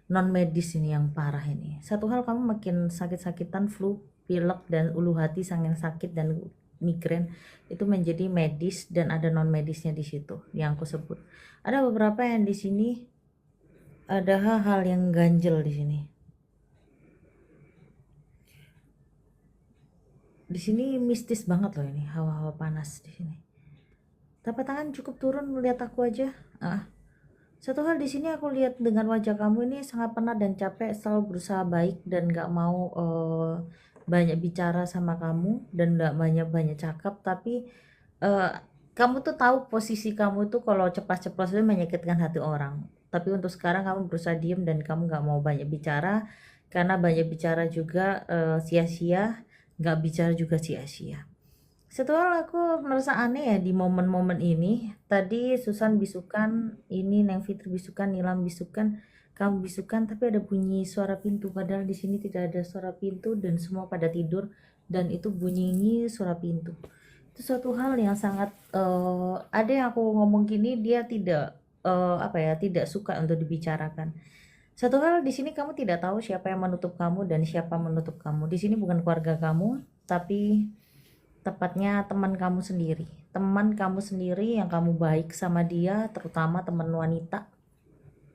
S1: non medis ini yang parah ini. Satu hal, kamu makin sakit-sakitan, flu, pilek dan ulu hati sangat sakit dan migrain itu menjadi medis dan ada non medisnya di situ yang aku sebut. Ada beberapa yang di sini ada hal-hal yang ganjel di sini. Di sini mistis banget loh ini, hawa-hawa panas di sini. Telapak tangan cukup turun melihat aku aja. Satu hal di sini aku lihat dengan wajah kamu ini sangat penat dan capek, selalu berusaha baik dan gak mau banyak bicara sama kamu dan gak banyak cakap, tapi kamu tuh tahu posisi kamu tuh kalau cepat-cepat itu menyakitkan hati orang. Tapi untuk sekarang kamu berusaha diem dan kamu gak mau banyak bicara, karena banyak bicara juga sia-sia, gak bicara juga sia-sia. Setelah aku merasa aneh ya di momen-momen ini. Tadi Susan bisukan, ini Neng Fitri bisukan, Nilam bisukan, kamu bisukan, tapi ada bunyi suara pintu. Padahal di sini tidak ada suara pintu dan semua pada tidur dan itu bunyi ini suara pintu. Itu suatu hal yang sangat ada yang aku ngomong gini dia tidak tidak suka untuk dibicarakan. Satu hal di sini kamu tidak tahu siapa yang menutup kamu dan siapa menutup kamu. Di sini bukan keluarga kamu, tapi tepatnya teman kamu sendiri. Teman kamu sendiri yang kamu baik sama dia, terutama teman wanita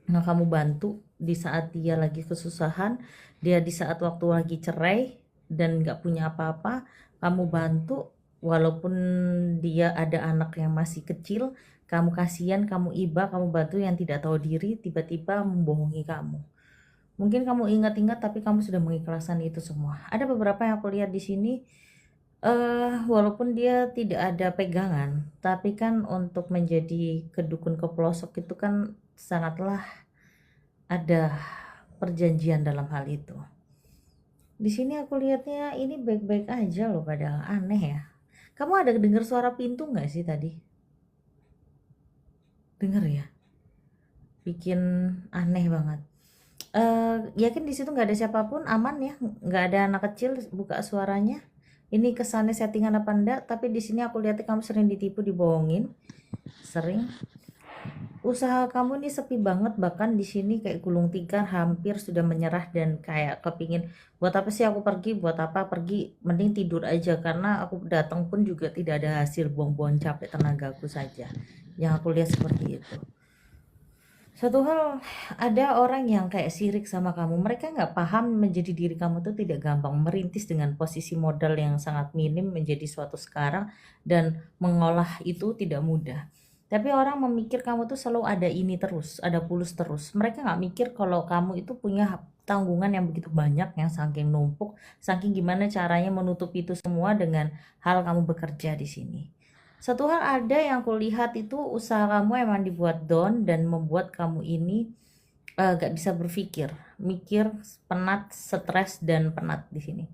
S1: yang kamu bantu di saat dia lagi kesusahan, dia di saat waktu lagi cerai dan nggak punya apa-apa, kamu bantu walaupun dia ada anak yang masih kecil, kamu kasihan, kamu iba, kamu bantu yang tidak tahu diri, tiba-tiba membohongi kamu. Mungkin kamu ingat-ingat tapi kamu sudah mengikhlaskan itu semua. Ada beberapa yang aku lihat di sini walaupun dia tidak ada pegangan, tapi kan untuk menjadi kedukun ke pelosok itu kan sangatlah ada perjanjian dalam hal itu. Di sini aku lihatnya ini baik-baik aja loh, padahal aneh ya. Kamu ada dengar suara pintu nggak sih tadi? Dengar ya? Bikin aneh banget. Yakin di situ nggak ada siapapun, aman ya, nggak ada anak kecil buka suaranya. Ini kesannya settingan apa enggak? Tapi di sini aku lihat kamu sering ditipu, dibohongin, sering. Usaha kamu nih sepi banget, bahkan di sini kayak gulung tikar, hampir sudah menyerah dan kayak kepingin buat apa sih aku pergi, buat apa pergi, mending tidur aja karena aku datang pun juga tidak ada hasil, buang-buang capek tenagaku saja. Yang aku lihat seperti itu. Satu hal, ada orang yang kayak sirik sama kamu, mereka nggak paham menjadi diri kamu tuh tidak gampang, merintis dengan posisi modal yang sangat minim menjadi suatu sekarang dan mengolah itu tidak mudah. Tapi orang memikir kamu tuh selalu ada ini terus, ada pulus terus. Mereka nggak mikir kalau kamu itu punya tanggungan yang begitu banyak, yang saking numpuk, saking gimana caranya menutup itu semua dengan hal kamu bekerja di sini. Satu hal ada yang kulihat itu usaha kamu emang dibuat down dan membuat kamu ini gak bisa berpikir, mikir, penat, stres dan penat di sini.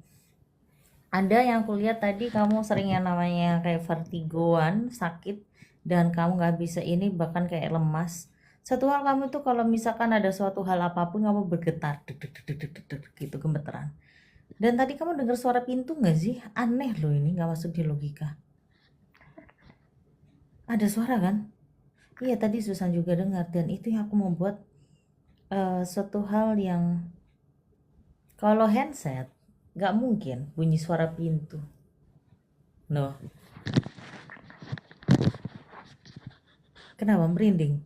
S1: Ada yang kulihat tadi kamu sering yang namanya kayak vertigoan, sakit dan kamu gak bisa ini bahkan kayak lemas. Satu hal kamu tuh kalau misalkan ada suatu hal apapun kamu bergetar, deg, deg, deg, deg, deg, deg, gitu gemeteran. Dan tadi kamu dengar suara pintu gak sih? Aneh loh, ini gak masuk di logika. Ada suara kan? Iya tadi Susan juga dengar dan itu yang aku membuat suatu hal yang kalau handset nggak mungkin bunyi suara pintu. No, kenapa merinding?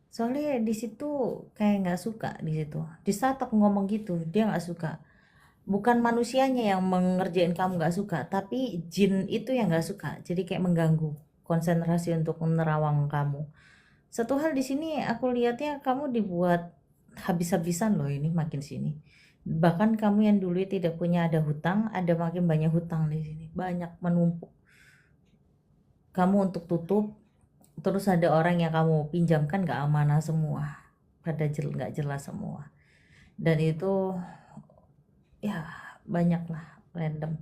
S1: Soalnya di situ kayak nggak suka di situ. Di saat aku ngomong gitu dia nggak suka. Bukan manusianya yang mengerjain kamu nggak suka, tapi jin itu yang nggak suka. Jadi kayak mengganggu konsentrasi untuk menerawang kamu. Satu hal di sini aku lihatnya kamu dibuat habis-habisan loh ini makin sini. Bahkan kamu yang dulu tidak punya ada hutang, ada makin banyak hutang di sini. Banyak menumpuk. Kamu untuk tutup, terus ada orang yang kamu pinjamkan gak amanah semua. Pada nggak jelas semua. Dan itu ya banyak lah random.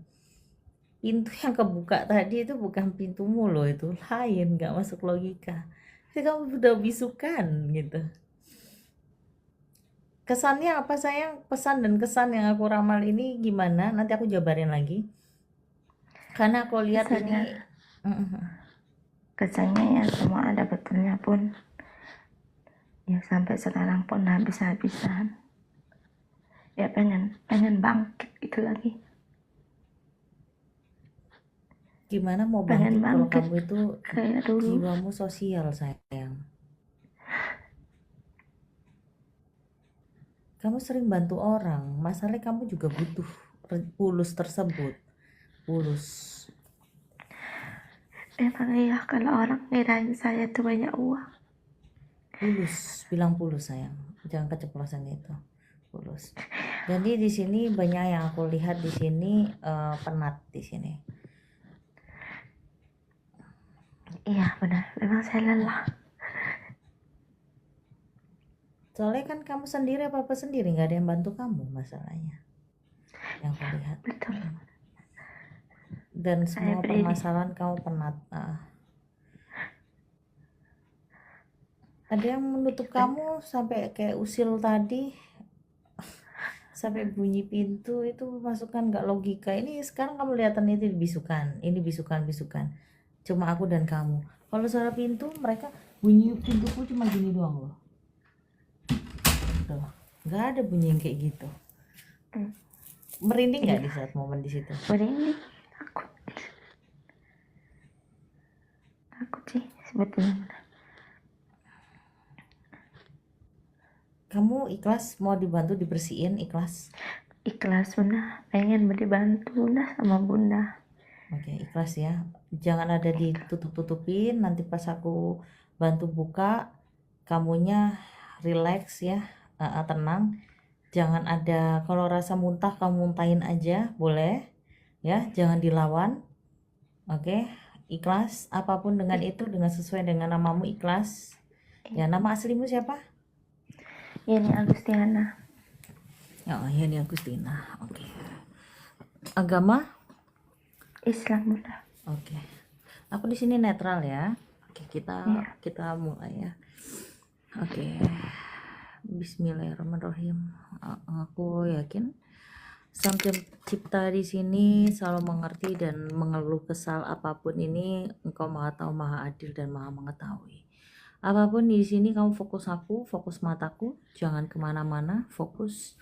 S1: Pintu yang kebuka tadi itu bukan pintumu loh, itu lain, gak masuk logika. Jadi kamu udah bisukan gitu. Kesannya apa sayang? Pesan dan kesan yang aku ramal ini gimana? Nanti aku jabarin lagi. Karena aku lihat
S3: Kesannya,
S1: ini
S3: kesannya ya semua ada betulnya pun. Ya sampai sekarang pun habis-habisan. Ya pengen bangkit itu lagi.
S1: gimana mau
S3: Pengen
S1: bangkit kalau
S3: bangkit
S1: kamu itu
S3: kayak dulu.
S1: jiwamu sosial sayang. Kamu sering bantu orang, masalahnya kamu juga butuh pulus tersebut. Pulus.
S3: Emang iya kalau orang ngirain saya tuh banyak uang.
S1: Pulus, bilang pulus sayang. Jangan keceplosan itu. Pulus. Jadi di sini banyak yang aku lihat di sini penat di sini.
S3: Iya benar, memang saya lelah.
S1: Soalnya kan kamu sendiri apa-apa sendiri, nggak ada yang bantu kamu masalahnya. Yang aku lihat.
S3: Betul.
S1: Dan
S3: Saya
S1: semua
S3: berdiri.
S1: permasalahan kamu penat. Ada yang menutup kamu sampai kayak usil tadi. sampai bunyi pintu itu masukkan nggak logika. Ini sekarang kamu lihatan itu bisukan, ini bisukan cuma aku dan kamu. Kalau suara pintu mereka bunyi pintuku cuma gini doang loh. Tuh, nggak ada bunyi yang kayak gitu. Merinding nggak di saat momen di situ?
S3: Merinding, takut sih sebetulnya.
S1: Kamu ikhlas mau dibantu dibersihin, ikhlas?
S3: Ikhlas bunda, pengen dibantu bunda sama bunda.
S1: Oke, ikhlas ya. Jangan ada ditutup-tutupin. Nanti pas aku bantu buka, kamunya relax ya, tenang. Jangan ada, kalau rasa muntah kamu muntahin aja, boleh ya. Jangan dilawan. Oke, ikhlas. Apapun dengan itu, dengan sesuai dengan namamu, ikhlas. Ya, nama aslimu siapa?
S3: Yani Agustiana.
S1: Oh, Yani Agustina. Oke. Agama?
S3: Islam bunda.
S1: Oke. Aku di sini netral ya. Oke,
S3: Iya.
S1: kita mulai ya. Oke. Bismillahirrahmanirrahim. Aku yakin Sang Pencipta di sini selalu mengerti dan mengeluh kesal apapun ini. Engkau Maha Tahu, Maha Adil dan Maha Mengetahui. Apapun di sini kamu fokus aku, fokus mataku, jangan kemana-mana, fokus.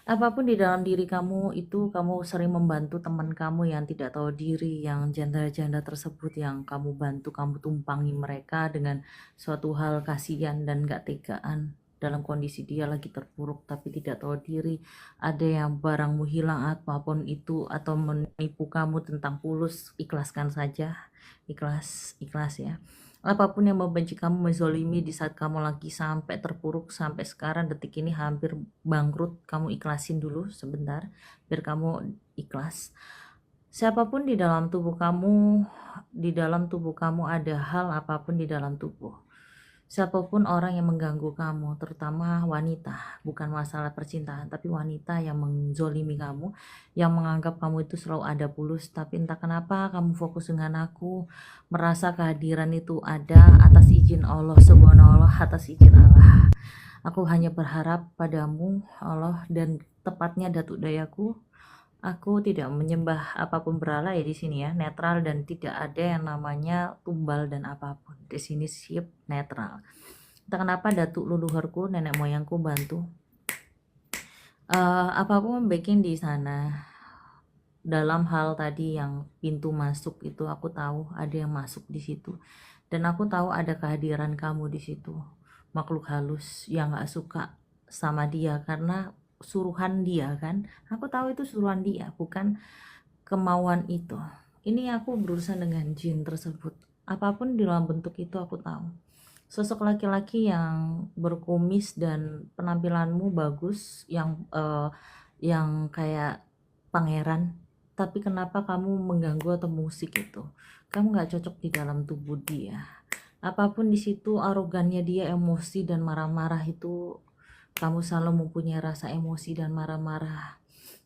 S1: Apapun di dalam diri kamu itu, kamu sering membantu teman kamu yang tidak tahu diri, yang janda-janda tersebut yang kamu bantu, kamu tumpangi mereka dengan suatu hal kasihan dan gak tegaan dalam kondisi dia lagi terpuruk tapi tidak tahu diri. Ada yang barangmu hilang apapun itu atau menipu kamu tentang fulus, ikhlaskan saja. Ikhlas ya. Apapun yang membenci kamu, menzolimi di saat kamu lagi sampai terpuruk, sampai sekarang detik ini hampir bangkrut, kamu ikhlasin dulu sebentar biar kamu ikhlas. Siapapun di dalam tubuh kamu ada hal apapun di dalam tubuh. Siapapun orang yang mengganggu kamu, terutama wanita, bukan masalah percintaan, tapi wanita yang menzolimi kamu, yang menganggap kamu itu selalu ada fulus, tapi entah kenapa kamu fokus dengan aku, merasa kehadiran itu ada atas izin Allah Subhanahu, atas izin Allah. Aku hanya berharap padamu Allah, dan tepatnya Datuk Dayaku. Aku tidak menyembah apapun berhala ya di sini ya, netral dan tidak ada yang namanya tumbal dan apapun. Di sini siap netral. Entah kenapa datuk leluhurku, nenek moyangku bantu. Apapun bikin di sana. Dalam hal tadi yang pintu masuk itu aku tahu ada yang masuk di situ. Dan aku tahu ada kehadiran kamu di situ. Makhluk halus yang gak suka sama dia karena suruhan dia kan. Aku tahu itu suruhan dia, bukan kemauan itu. Ini aku berurusan dengan jin tersebut. Apapun di dalam bentuk itu aku tahu. Sosok laki-laki yang berkumis dan penampilanmu bagus, yang kayak pangeran. Tapi kenapa kamu mengganggu atau musik itu? Kamu gak cocok di dalam tubuh dia. Apapun di situ, arogannya dia, emosi dan marah-marah itu, kamu selalu mempunyai rasa emosi dan marah-marah.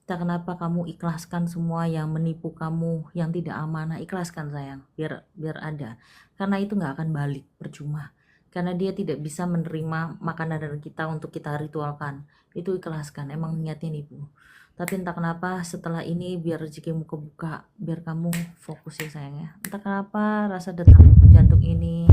S1: Tak kenapa kamu ikhlaskan semua yang menipu kamu, yang tidak amanah, ikhlaskan sayang, biar ada. Karena itu nggak akan balik, percuma. Karena dia tidak bisa menerima makanan dari kita untuk kita ritualkan. Itu ikhlaskan, emang niatnya nipu. Tapi entah kenapa setelah ini biar rezekimu kebuka, biar kamu fokus ya sayangnya. Entah kenapa rasa detak jantung ini,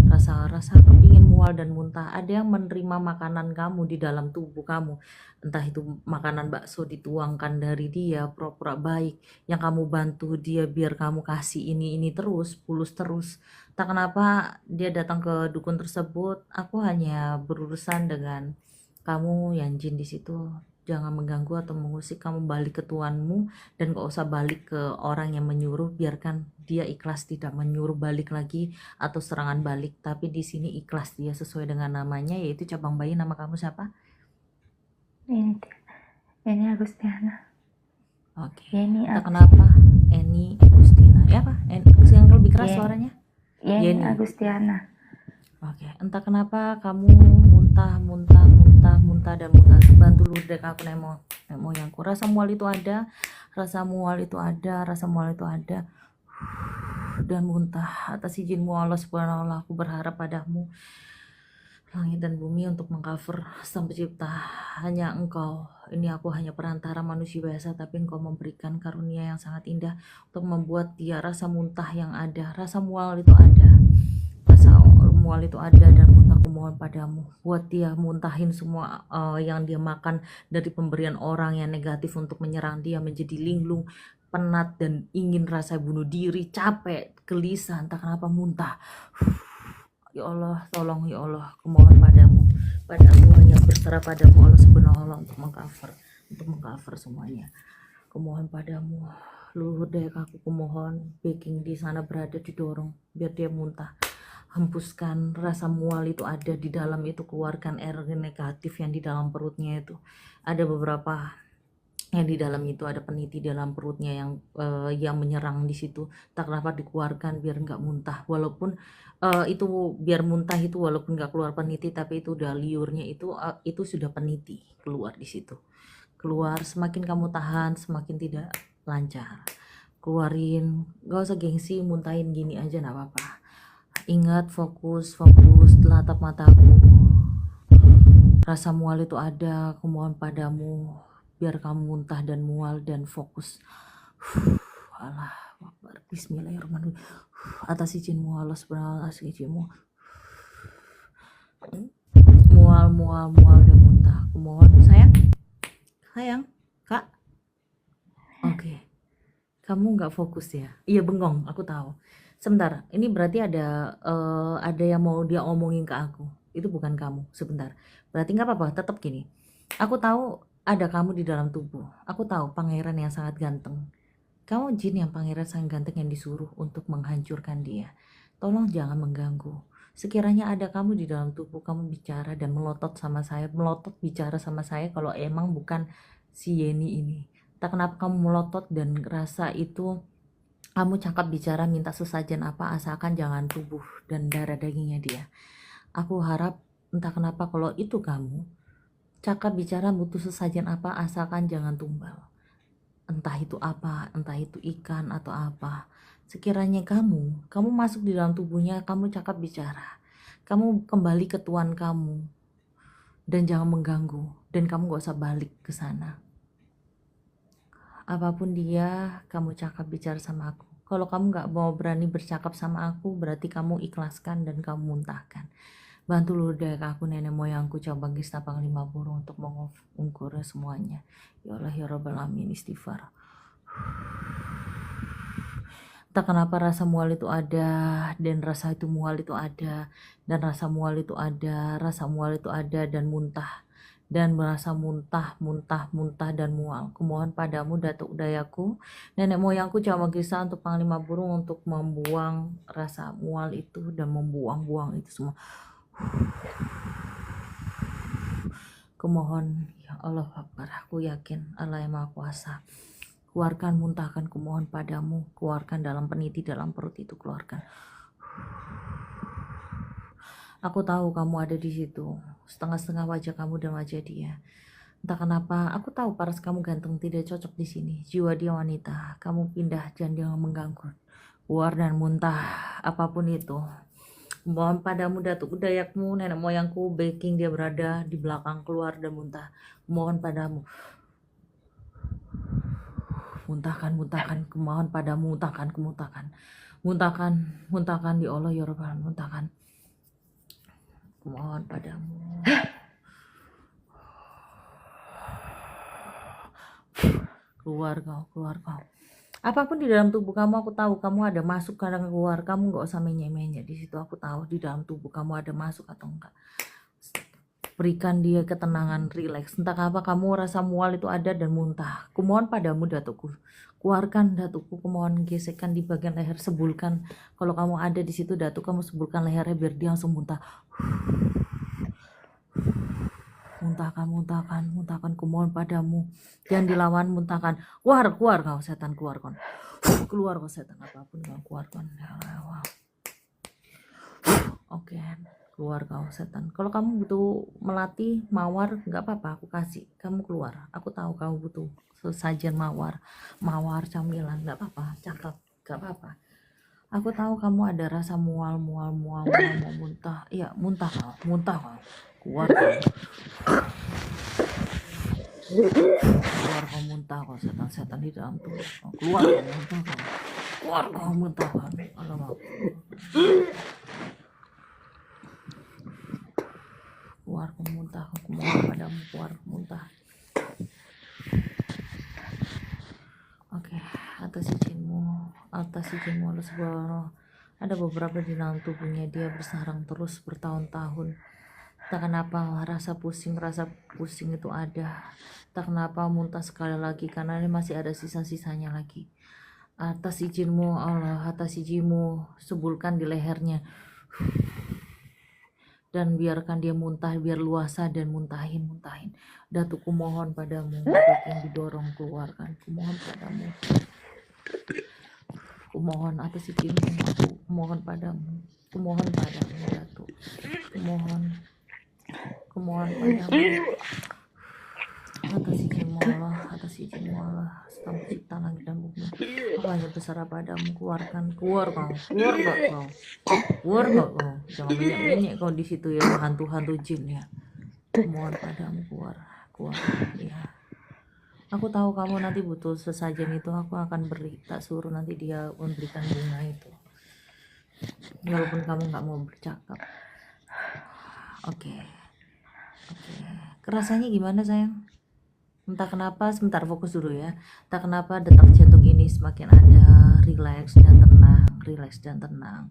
S1: rasa kepingin mual dan muntah, ada yang menerima makanan kamu di dalam tubuh kamu, entah itu makanan bakso dituangkan dari dia, pura-pura baik, yang kamu bantu dia biar kamu kasih ini terus, pulus terus. Tak kenapa dia datang ke dukun tersebut. Aku hanya berurusan dengan kamu yang jin di situ. Jangan mengganggu atau mengusik, kamu balik ke tuanmu dan gak usah balik ke orang yang menyuruh. Biarkan dia ikhlas, tidak menyuruh balik lagi atau serangan balik. Tapi di sini ikhlas dia sesuai dengan namanya, yaitu cabang bayi. Nama kamu siapa?
S3: Ini Agustiana.
S1: Oke.
S3: Yani
S1: Tak kenapa Eni Agustina. Ya apa? Yang lebih keras suaranya?
S3: Yani Agustiana.
S1: Oke. Entah kenapa kamu muntah dan muntah. Bantu ludek aku nemo moyangku. Rasa mual itu ada, dan muntah. Atas izinmu Allah Subhanahu wa ta'ala, aku berharap padamu. langit dan bumi untuk mengcover Sang Pencipta. Hanya Engkau, ini aku hanya perantara manusia biasa, tapi Engkau memberikan karunia yang sangat indah untuk membuat dia rasa muntah yang ada, rasa mual itu ada, dan muntah. Aku mohon padamu, buat dia muntahin semua yang dia makan dari pemberian orang yang negatif untuk menyerang dia menjadi linglung, penat dan ingin rasa bunuh diri, capek, gelisah, entah kenapa muntah. Ya Allah, tolong ya Allah, kumohon padamu hanya berserah padamu Allah subhanahu wa ta'ala untuk mengcover semuanya. Kumohon padamu, luhur daya aku kumohon, baking di sana berada didorong biar dia muntah. Hempuskan rasa mual itu ada di dalam itu, keluarkan energi negatif yang di dalam perutnya itu. Ada beberapa yang di dalam itu ada peniti dalam perutnya yang menyerang di situ, tak kenapa dikeluarkan biar nggak muntah, walaupun itu biar muntah itu walaupun nggak keluar peniti, tapi itu udah liurnya itu sudah peniti keluar di situ. Keluar, semakin kamu tahan semakin tidak lancar. Keluarin, gak usah gengsi, muntahin gini aja nggak apa-apa. Ingat, fokus, tatap mataku. Rasa mual itu ada, kumohon padamu biar kamu muntah dan mual dan fokus. Allah Akbar, bismillahirrahmanirrahim. Atas izinmu Allah subhanahu wa ta'ala, atas izinmu. Mual dan muntah. Kumohon sayang, kak. Oke. Kamu nggak fokus ya? Iya, bengong, aku tahu. Sebentar, ini berarti ada yang mau dia omongin ke aku. Itu bukan kamu. Sebentar. Berarti nggak apa-apa, tetap gini. Aku tahu ada kamu di dalam tubuh. Aku tahu pangeran yang sangat ganteng. Kamu jin yang pangeran sangat ganteng yang disuruh untuk menghancurkan dia. Tolong jangan mengganggu. Sekiranya ada kamu di dalam tubuh, kamu bicara dan melotot bicara sama saya kalau emang bukan si Yeni ini. Tak kenapa kamu melotot dan rasa itu kamu cakap bicara minta sesajen apa, asalkan jangan tubuh dan darah dagingnya dia. Aku harap entah kenapa kalau itu kamu cakap bicara butuh sesajen apa, asalkan jangan tumbal. Entah itu apa, entah itu ikan atau apa. Sekiranya kamu masuk di dalam tubuhnya, kamu cakap bicara. Kamu kembali ke Tuhan kamu. Dan jangan mengganggu. Dan kamu gak usah balik ke sana. Apapun dia, kamu cakap bicara sama aku. Kalau kamu gak mau berani bercakap sama aku, berarti kamu ikhlaskan dan kamu muntahkan. Bantu luhur daya aku, nenek moyangku, cabang Krishna Panglima Burung untuk mengungkur semuanya. Ya Allah ya Rabbal Alamin, istighfar. Tak kenapa rasa mual itu ada dan rasa itu mual itu ada dan rasa mual itu ada, dan muntah dan merasa muntah dan mual. Kumohon padamu datuk dayaku, nenek moyangku, cabang Krishna untuk Panglima Burung untuk membuang rasa mual itu dan membuang-buang itu semua. Kumohon ya Allah Akbar, aku yakin Allah yang Maha Kuasa. Keluarkan, muntahkan, kumohon padamu, keluarkan dalam peniti dalam perut itu, keluarkan. Aku tahu kamu ada di situ, setengah-setengah wajah kamu dan wajah dia. Entah kenapa, aku tahu paras kamu ganteng, tidak cocok di sini. Jiwa dia wanita, kamu pindah, jangan mengganggu. Keluar dan muntah, apapun itu. Mohon padamu datuk dayakmu, nenek moyangku, baking dia berada di belakang, keluar dan muntah. Mohon padamu. Muntahkan, kumohon padamu, muntahkan di Allah ya Rabbal, muntahkan. Kumohon padamu. Keluar kau. Apapun di dalam tubuh kamu, aku tahu kamu ada masuk kadang keluar, kamu nggak usah menyek-menyek di situ. Aku tahu di dalam tubuh kamu ada masuk atau enggak. Berikan dia ketenangan, rileks. Entah apa kamu rasa mual itu ada dan muntah. Kumohon padamu datukku, keluarkan datukku, kumohon gesekkan di bagian leher, sebulkan. Kalau kamu ada di situ datuk, kamu sebulkan lehernya biar dia langsung muntah. Muntahkan, kumohon padamu, jangan dilawan, muntahkan. Keluar kau setan, keluar kau setan, apapun kau keluarkan. Oke, keluar kau setan. Kalau kamu butuh melatih mawar, nggak apa-apa, aku kasih kamu keluar. Aku tahu kamu butuh sesajen mawar camilan, nggak apa-apa, cakap, nggak apa-apa. Aku tahu kamu ada rasa mual mau muntah. Iya, muntah kau. Keluar kau muntah kau, setan-setan di dalam tubuh kau. Keluar kau muntah kau. Keluar kau muntah kau. Alamak. Keluar kau muntah kau. Kumohon padamu, keluar kau muntah. Oke, atas izinmu Allah Subhanahu. Ada beberapa di dalam tubuhnya dia bersarang terus bertahun-tahun. Tak kenapa rasa pusing itu ada. Tak kenapa muntah sekali lagi karena ini masih ada sisa-sisanya lagi. Atas izinmu Allah, atas izinmu sebulkan di lehernya dan biarkan dia muntah biar luasa dan muntahin. Datuk kumohon padamu, baik yang didorong keluarkan. Kumohon atas izinmu, aku kumohon padamu Datuk. Kumohon padamu atas izinmu Allah, Sang Pencipta langit dan bumi. Aku hanya berserah padamu, keluar kau. Jangan banyak kau di situ ya, hantu jin ya. Kumohon padamu, keluar ya. Aku tahu kamu nanti butuh sesajen itu, aku akan beri. Tak suruh nanti dia memberikan bunga itu, walaupun kamu nggak mau bercakap. Oke. Rasanya gimana sayang? Entah kenapa, sebentar fokus dulu ya. Entah kenapa detak jantung ini semakin ada rileks dan tenang.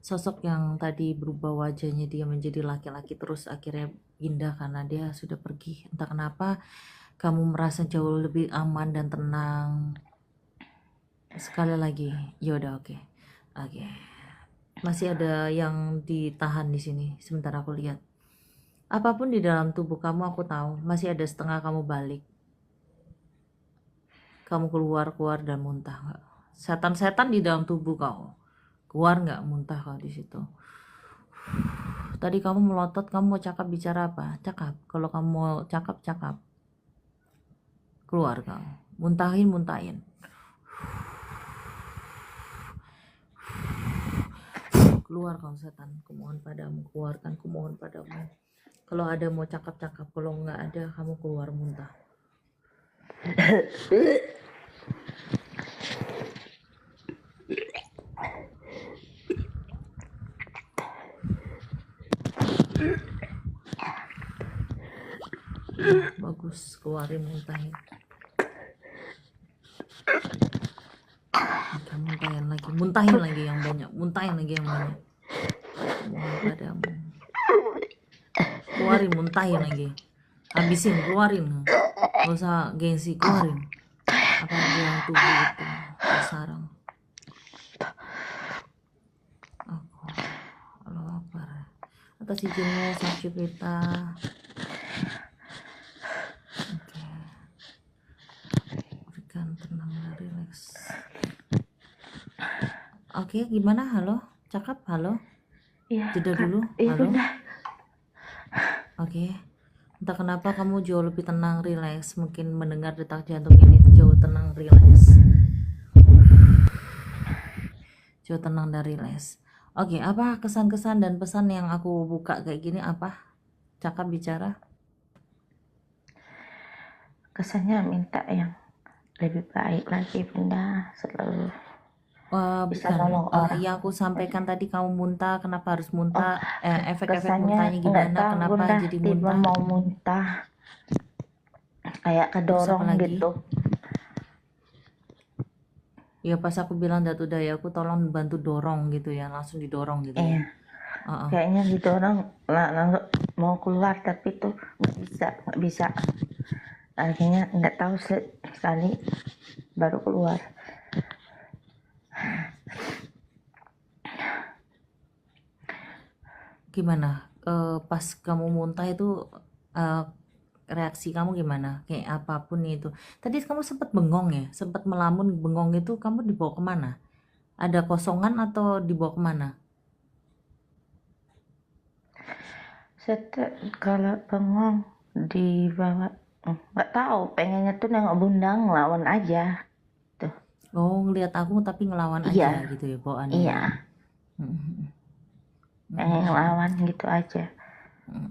S1: Sosok yang tadi berubah wajahnya dia menjadi laki-laki terus akhirnya indah karena dia sudah pergi. Entah kenapa kamu merasa jauh lebih aman dan tenang. Sekali lagi, yaudah oke. Masih ada yang ditahan di sini. Sebentar aku lihat. Apapun di dalam tubuh kamu aku tahu. Masih ada setengah kamu balik. Kamu keluar dan muntah nggak? Setan-setan di dalam tubuh kau. Keluar nggak muntah kau di situ. Tadi kamu melotot, kamu mau cakap bicara apa? Cakap. Kalau kamu mau cakap. Keluar kau. Muntahin. Keluar kau setan. Kumohon padamu, keluarkan. Kumohon padamu. Kalau ada mau cakap. Kalau nggak ada kamu keluar muntah. Bagus, keluarin muntahin. Muntahin lagi yang banyak. Mohon padamu. Keluarin, muntahin lagi. Habisin, keluarin. Gak usah gengsi, keluarin. Apa yang tubuh itu bersarang. Allah Akbar. Atas izinmu Sang Pencipta. Berikan tenang dan rileks. Oke, gimana? Halo? Cakap, halo?
S3: Iya.
S1: Jeda dulu,
S3: Iya,
S1: halo?
S3: Bunda.
S1: Oke. Entah kenapa kamu jauh lebih tenang, rileks. Mungkin mendengar detak jantung ini jauh tenang, rileks. Jauh tenang dan rileks. Oke, apa kesan-kesan dan pesan yang aku buka kayak gini apa? Cakap bicara.
S3: Kesannya minta yang lebih baik lagi, Bunda. Selalu bisa
S1: Bukan.
S3: nolong orang.
S1: Yang aku sampaikan tadi kamu muntah, kenapa harus muntah? Efek-efek
S3: Kesannya
S1: muntahnya
S3: nggak
S1: gimana?
S3: tahu,
S1: Kenapa
S3: Bunda.
S1: jadi
S3: Tiba
S1: muntah?
S3: mau muntah, kayak
S1: Terus
S3: kedorong
S1: apa lagi?
S3: gitu.
S1: Ya pas aku bilang Datu Dayaku tolong bantu dorong gitu ya, langsung didorong gitu ya.
S3: Iya. Kayaknya didorong langsung mau keluar, tapi tuh nggak bisa. Akhirnya nggak tahu sekali baru keluar.
S1: Gimana? Pas kamu muntah itu reaksi kamu gimana? Kayak apapun itu. Tadi kamu sempat bengong ya, sempat melamun bengong itu kamu dibawa kemana? Ada kosongan atau dibawa kemana?
S3: Kalau bengong dibawa, nggak tahu. Pengennya tuh nengok Bunda ngelawan aja. Tuh.
S1: Oh, ngelihat aku tapi ngelawan
S3: Iya,
S1: aja gitu ya bawaannya
S3: iya,
S1: ya. Mhm.
S3: pengen
S1: Mhm.
S3: ngelawan gitu aja.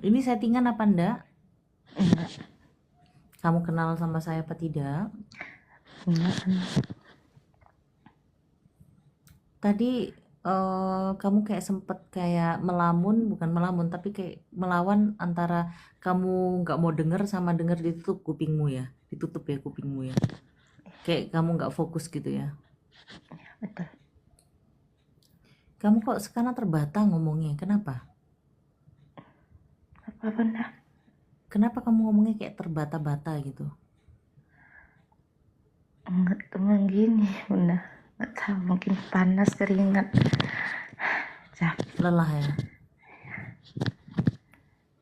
S1: Ini settingan apa enggak?
S3: Enggak,
S1: Kamu kenal sama saya apa tidak?
S3: enggak.
S1: Tadi kamu kayak sempet kayak melamun, bukan melamun, tapi kayak melawan antara kamu nggak mau denger sama denger ditutup kupingmu ya, ditutup ya kupingmu ya. Kayak kamu nggak fokus gitu ya.
S3: Betul.
S1: Kamu kok sekarang terbata ngomongnya, kenapa?
S3: Apa Bunda?
S1: Kenapa kamu ngomongnya kayak terbata-bata gitu?
S3: Enggak cuma gini Bunda. Nggak tahu, mungkin panas, keringat, capek,
S1: Lelah ya.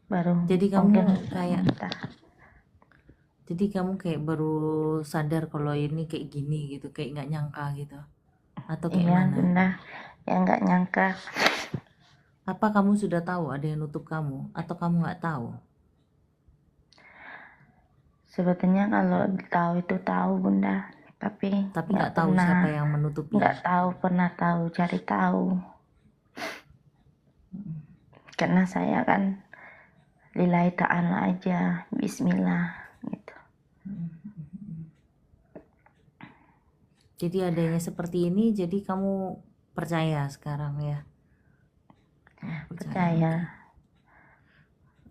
S3: baru
S1: Jadi
S3: mungkin
S1: jadi kamu kayak baru sadar kalau ini kayak gini gitu, kayak nggak nyangka gitu. Atau kayak
S3: iya
S1: mana?
S3: Bunda, ya nggak nyangka.
S1: Apa kamu sudah tahu ada yang nutup kamu atau kamu nggak tahu?
S3: Sebetulnya kalau tahu itu tahu Bunda, tapi
S1: Nggak tahu
S3: pernah,
S1: siapa yang menutupi.
S3: nggak tahu, pernah tahu, cari tahu. Karena saya kan lillahi ta'ala aja, bismillah gitu.
S1: Jadi adanya seperti ini, jadi kamu percaya sekarang ya?
S3: Percaya.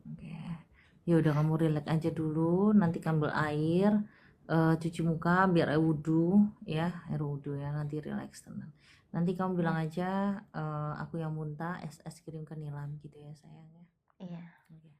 S1: Oke. Ya udah kamu relax aja dulu, nanti kamu ambil air, cuci muka biar air wudhu ya, air wudhu ya, nanti relax tenang. Nanti kamu bilang aja aku yang muntah, es krim ke Nilam gitu ya sayangnya.
S3: Iya.
S1: Oke.